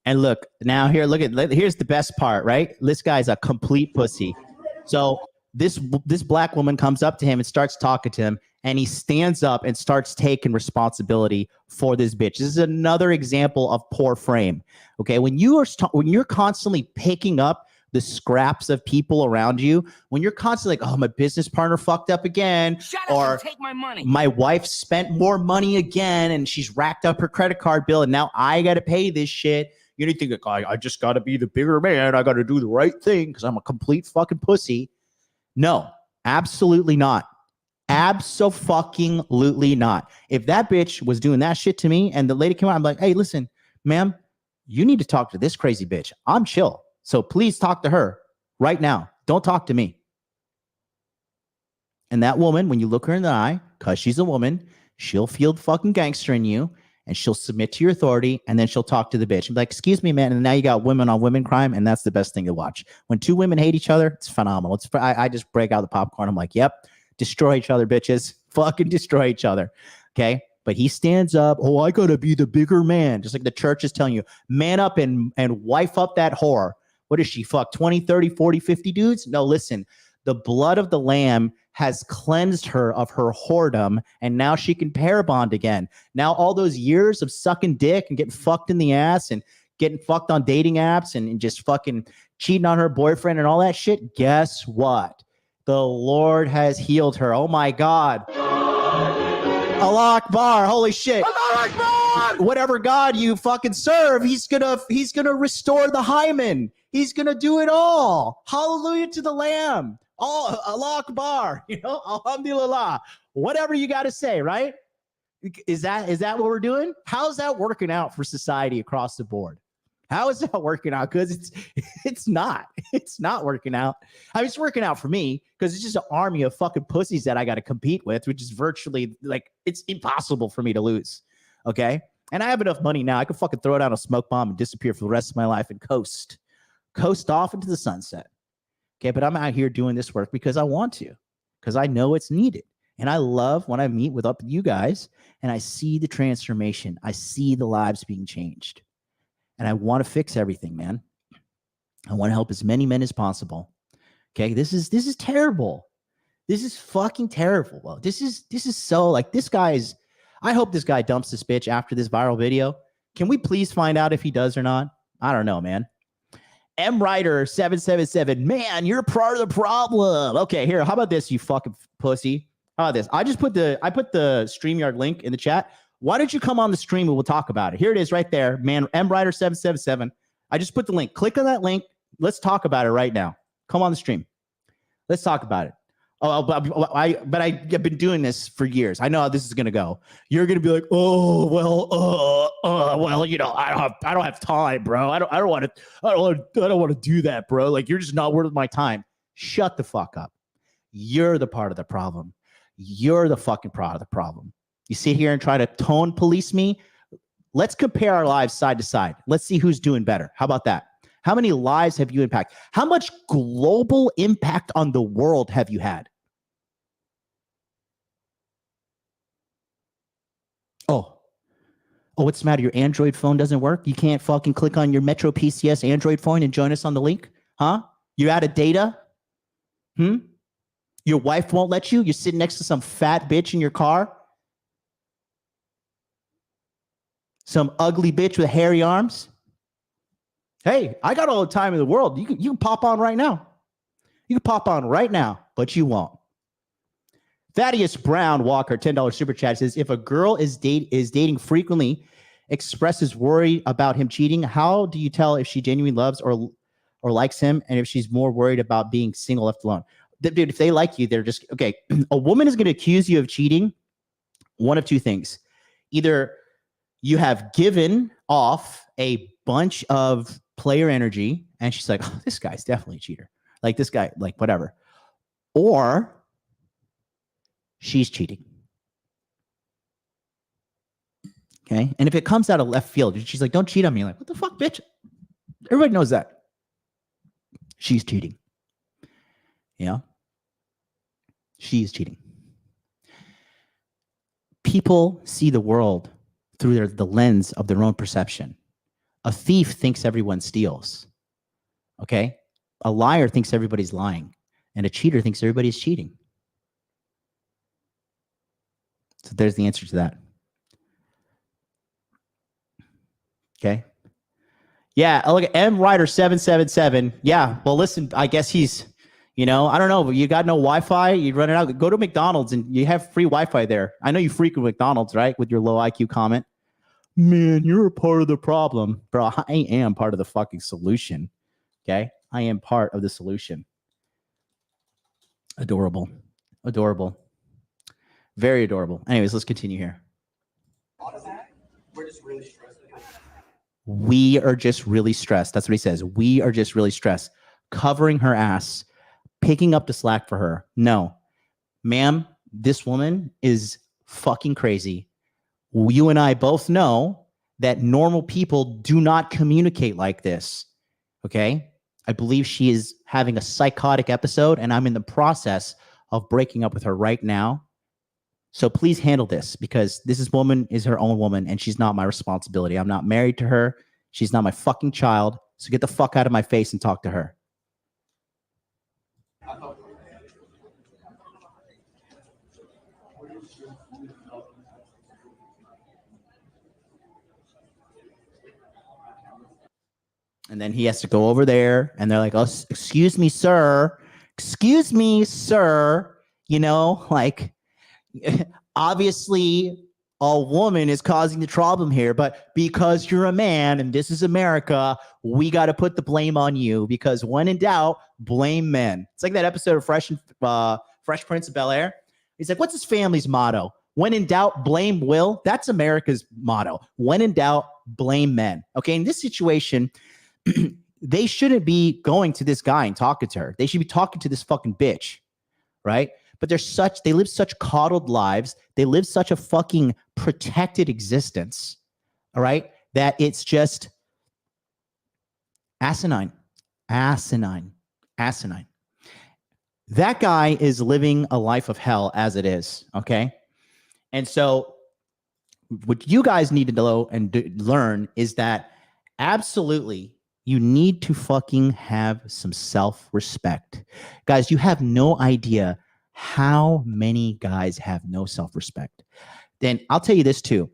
And look, now here's the best part, right? This guy's a complete pussy. So this black woman comes up to him and starts talking to him, and he stands up and starts taking responsibility for this bitch. This is another example of poor frame. Okay, when you're constantly picking up the scraps of people around you, when you're constantly like, oh, my business partner fucked up again, or take my money. My wife spent more money again, and she's racked up her credit card bill, and now I got to pay this shit. You need to think like, I just got to be the bigger man. I got to do the right thing because I'm a complete fucking pussy. No, absolutely not. Abso-fucking-lutely not. If that bitch was doing that shit to me and the lady came out, I'm like, hey, listen, ma'am, you need to talk to this crazy bitch. I'm chill. So please talk to her right now. Don't talk to me. And that woman, when you look her in the eye, because she's a woman, she'll feel the fucking gangster in you. And she'll submit to your authority, and then she'll talk to the bitch and be like, excuse me, man. And now you got women on women crime, and that's the best thing to watch. When two women hate each other, it's phenomenal. I just break out the popcorn. I'm like, yep, destroy each other, bitches. Fucking destroy each other. Okay? But he stands up, oh, I got to be the bigger man. Just like the church is telling you, man up and wife up that whore. What is she, fuck 20, 30, 40, 50 dudes? No, listen, the blood of the lamb has cleansed her of her whoredom, and now she can pair bond again. Now all those years of sucking dick and getting fucked in the ass and getting fucked on dating apps and just fucking cheating on her boyfriend and all that shit, guess what? The Lord has healed her. Oh my God. Allah Akbar. Holy shit. Allah Akbar. Whatever God you fucking serve, he's gonna restore the hymen. He's gonna do it all. Hallelujah to the Lamb. Oh, Allah Akbar, Alhamdulillah, whatever you got to say, right? Is that what we're doing? How's that working out for society across the board? How is that working out? Because it's not working out. I mean, it's working out for me because it's just an army of fucking pussies that I got to compete with, which is virtually like, it's impossible for me to lose. Okay. And I have enough money now. I could fucking throw down a smoke bomb and disappear for the rest of my life and coast off into the sunset. Okay, but I'm out here doing this work because I want to, because I know it's needed. And I love when I meet with you guys and I see the transformation. I see the lives being changed. And I want to fix everything, man. I want to help as many men as possible. Okay, this is terrible. This is fucking terrible. Well, this is so like this guy's. I hope this guy dumps this bitch after this viral video. Can we please find out if he does or not? I don't know, man. M Ryder 777. Man, you're part of the problem. Okay, here. How about this, you fucking pussy? How about this? I put the StreamYard link in the chat. Why don't you come on the stream and we'll talk about it? Here it is right there, man. M Ryder 777. I just put the link. Click on that link. Let's talk about it right now. Come on the stream. Let's talk about it. Oh, but I've been doing this for years. I know how this is gonna go. You're gonna be like, oh well, you know, I don't have time, bro. I don't want to do that, bro. Like you're just not worth my time. Shut the fuck up. You're the part of the problem. You're the fucking part of the problem. You sit here and try to tone police me. Let's compare our lives side to side. Let's see who's doing better. How about that? How many lives have you impacted? How much global impact on the world have you had? Oh, what's the matter? Your Android phone doesn't work? You can't fucking click on your Metro PCS Android phone and join us on the link? Huh? You're out of data? Your wife won't let you? You're sitting next to some fat bitch in your car? Some ugly bitch with hairy arms? Hey, I got all the time in the world. You can pop on right now. You can pop on right now, but you won't. Thaddeus Brown Walker, $10 super chat says, if a girl is dating frequently, expresses worry about him cheating, how do you tell if she genuinely loves or likes him, and if she's more worried about being single, left alone? Dude, if they like you, they're just okay. A woman is going to accuse you of cheating. One of two things: either you have given off a bunch of player energy, and she's like, oh, this guy's definitely a cheater. Like this guy, like whatever, or she's cheating. Okay. And if it comes out of left field, she's like, don't cheat on me. Like, what the fuck, bitch? Everybody knows that. She's cheating. Yeah. She's cheating. People see the world through the lens of their own perception. A thief thinks everyone steals. Okay. A liar thinks everybody's lying. And a cheater thinks everybody's cheating. So there's the answer to that. Okay. Yeah. Look at M Ryder 777. Yeah. Well, listen, I guess he's, you know, I don't know, but you got no Wi-Fi. You run it out. Go to McDonald's and you have free Wi-Fi there. I know you frequent McDonald's, right? With your low IQ comment. Man, you're a part of the problem. Bro, I am part of the fucking solution. Okay. I am part of the solution. Adorable. Adorable. Very adorable. Anyways, let's continue here. We're just really stressed. We are just really stressed. That's what he says. We are just really stressed. Covering her ass, picking up the slack for her. No, ma'am, this woman is fucking crazy. You and I both know that normal people do not communicate like this. Okay? I believe she is having a psychotic episode, and I'm in the process of breaking up with her right now. So please handle this, because this woman is her own woman and she's not my responsibility. I'm not married to her. She's not my fucking child. So get the fuck out of my face and talk to her. And then he has to go over there and they're like, oh, excuse me, sir. Excuse me, sir. You know, like, obviously a woman is causing the problem here, but because you're a man and this is America, we got to put the blame on you, because when in doubt, blame men. It's like that episode of Fresh Prince of Bel-Air. He's like, what's his family's motto? When in doubt, blame Will. That's America's motto. When in doubt, blame men. Okay, in this situation, they shouldn't be going to this guy and talking to her. They should be talking to this fucking bitch, right? But they live such coddled lives. They live such a fucking protected existence. all right, that it's just asinine. That guy is living a life of hell as it is, okay? And so what you guys need to know and learn is that absolutely you need to fucking have some self-respect. Guys, you have no idea how many guys have no self-respect. Then I'll tell you this too.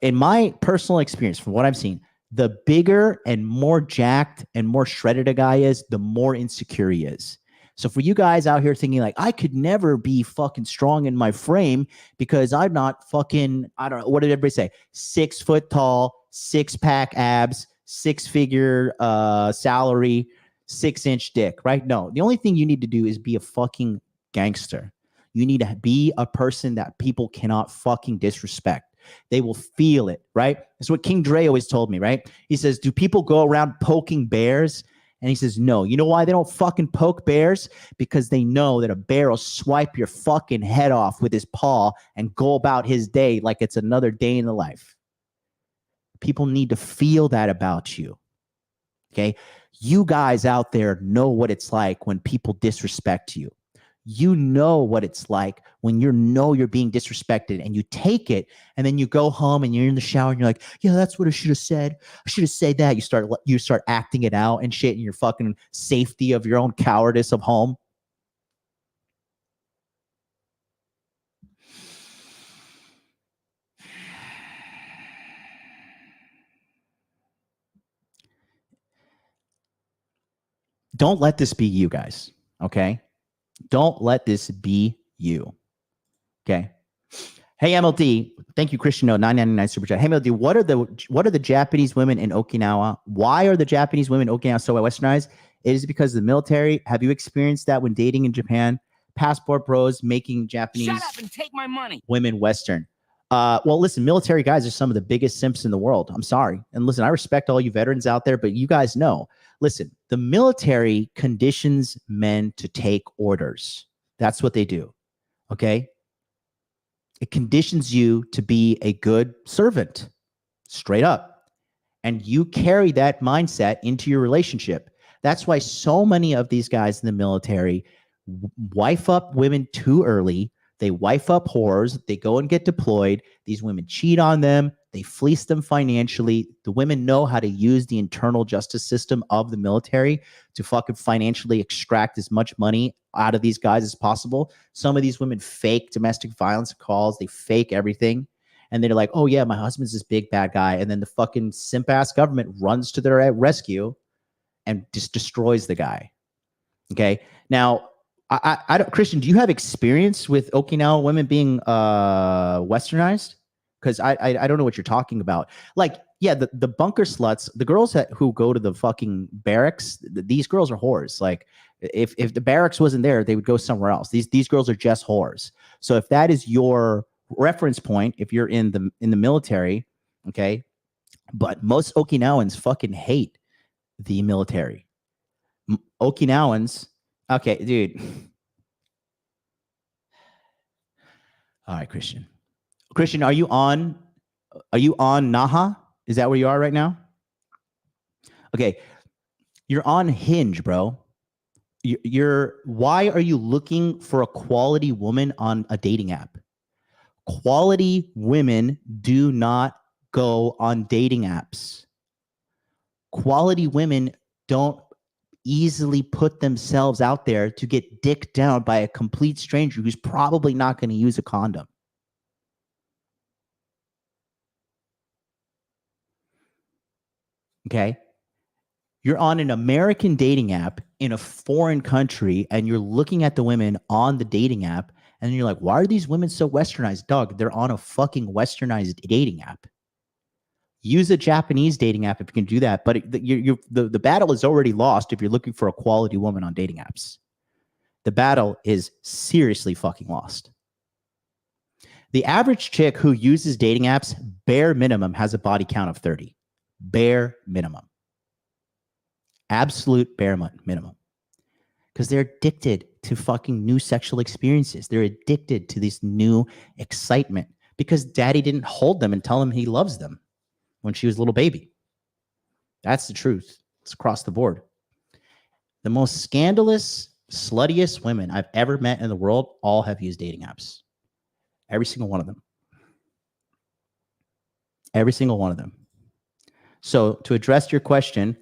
In my personal experience, from what I've seen, the bigger and more jacked and more shredded a guy is, the more insecure he is. So for you guys out here thinking like, I could never be fucking strong in my frame because I'm not fucking, I don't know, what did everybody say? 6 foot tall, 6-pack abs, 6-figure salary, 6-inch dick, right? No, the only thing you need to do is be a fucking gangster. You need to be a person that people cannot fucking disrespect. They will feel it, right? That's what King Dre always told me, right? He says, do people go around poking bears? And he says, no. You know why they don't fucking poke bears? Because they know that a bear will swipe your fucking head off with his paw and go about his day like it's another day in the life. People need to feel that about you, okay? You guys out there know what it's like when people disrespect you. You know what it's like when you know you're being disrespected and you take it and then you go home and you're in the shower and you're like, yeah, that's what I should have said. I should have said that. You start acting it out and shit in your fucking safety of your own cowardice of home. Don't let this be you guys, okay? Don't let this be you. Okay. Hey MLD, thank you, Christian. No, $9.99 super chat. Hey MLD, what are the Japanese women in Okinawa? Why are the Japanese women in Okinawa so westernized? It is because of the military. Have you experienced that when dating in Japan? Passport bros making Japanese Shut up and take my money. Women Western. Well, listen, military guys are some of the biggest simps in the world. I'm sorry. And listen, I respect all you veterans out there, but you guys know, listen, the military conditions men to take orders. That's what they do. Okay. It conditions you to be a good servant, straight up. And you carry that mindset into your relationship. That's why so many of these guys in the military wife up women too early. They wife up whores. They go and get deployed. These women cheat on them. They fleece them financially. The women know how to use the internal justice system of the military to fucking financially extract as much money out of these guys as possible. Some of these women fake domestic violence calls. They fake everything. And they're like, oh yeah, my husband's this big bad guy. And then the fucking simp ass government runs to their rescue and just destroys the guy. Okay. Now, I don't, Christian, do you have experience with Okinawa women being westernized? Because I don't know what you're talking about. Like, yeah, the bunker sluts, the girls who go to the fucking barracks, these girls are whores. Like, if the barracks wasn't there, they would go somewhere else. These girls are just whores. So if that is your reference point, if you're in the military, okay, but most Okinawans fucking hate the military. Okinawans, okay, dude. All right, Christian. Christian, are you on Naha? Is that where you are right now? Okay. You're on Hinge, bro. Why are you looking for a quality woman on a dating app? Quality women do not go on dating apps. Quality women don't easily put themselves out there to get dicked down by a complete stranger who's probably not going to use a condom. Okay. You're on an American dating app in a foreign country and you're looking at the women on the dating app and you're like, why are these women so westernized? Dog, they're on a fucking westernized dating app. Use a Japanese dating app if you can do that. But the battle is already lost if you're looking for a quality woman on dating apps. The battle is seriously fucking lost. The average chick who uses dating apps, bare minimum, has a body count of 30. Bare minimum. Absolute bare minimum. Because they're addicted to fucking new sexual experiences. They're addicted to this new excitement. because daddy didn't hold them and tell them he loves them when she was a little baby. That's the truth. It's across the board. The most scandalous, sluttiest women I've ever met in the world all have used dating apps. Every single one of them. Every single one of them. So to address your question,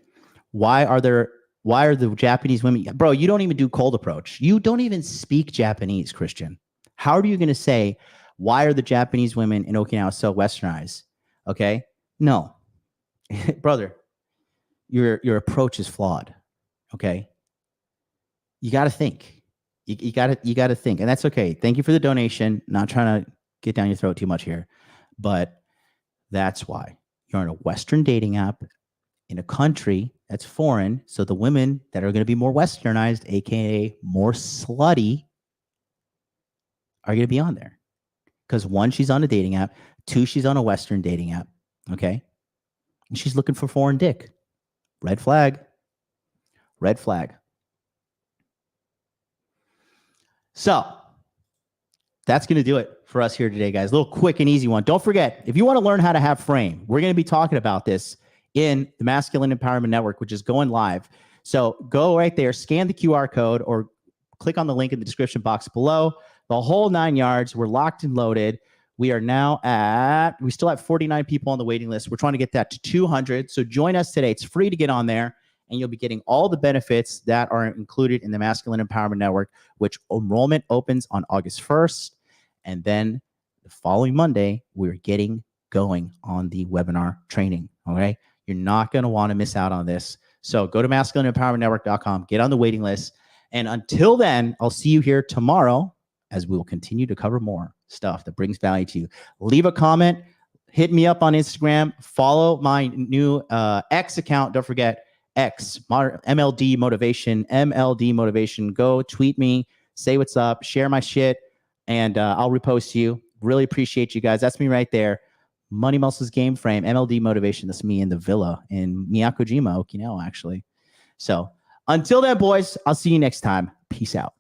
why are the Japanese women? Bro, you don't even do cold approach. You don't even speak Japanese, Christian. How are you going to say, why are the Japanese women in Okinawa so westernized? Okay? No. Brother, your approach is flawed. Okay? You got to think. You got to think. And that's okay. Thank you for the donation. Not trying to get down your throat too much here. But that's why. You're on a Western dating app in a country that's foreign. So the women that are going to be more westernized, aka more slutty, are going to be on there. Because one, she's on a dating app. Two, she's on a Western dating app. Okay? And she's looking for foreign dick. Red flag. Red flag. So that's going to do it for us here today, guys. A little quick and easy one. Don't forget, if you want to learn how to have frame, we're going to be talking about this in the Masculine Empowerment Network, which is going live. So go right there, scan the QR code, or click on the link in the description box below. The whole 9 yards. We're locked and loaded. We are now we still have 49 people on the waiting list. We're trying to get that to 200. So join us today. It's free to get on there, and you'll be getting all the benefits that are included in the Masculine Empowerment Network, which enrollment opens on August 1st. And then the following Monday, we're getting going on the webinar training. Okay. You're not going to want to miss out on this. So go to masculineempowermentnetwork.com, get on the waiting list. And until then, I'll see you here tomorrow as we will continue to cover more stuff that brings value to you. Leave a comment, hit me up on Instagram, follow my new X account. Don't forget X, MLD Motivation, MLD Motivation. Go tweet me, say what's up, share my shit, and I'll repost you. Really appreciate you guys. That's me right there. Money Muscles Game Frame, MLD Motivation. That's me in the villa in Miyakojima, Okinawa, actually. So until then, boys, I'll see you next time. Peace out.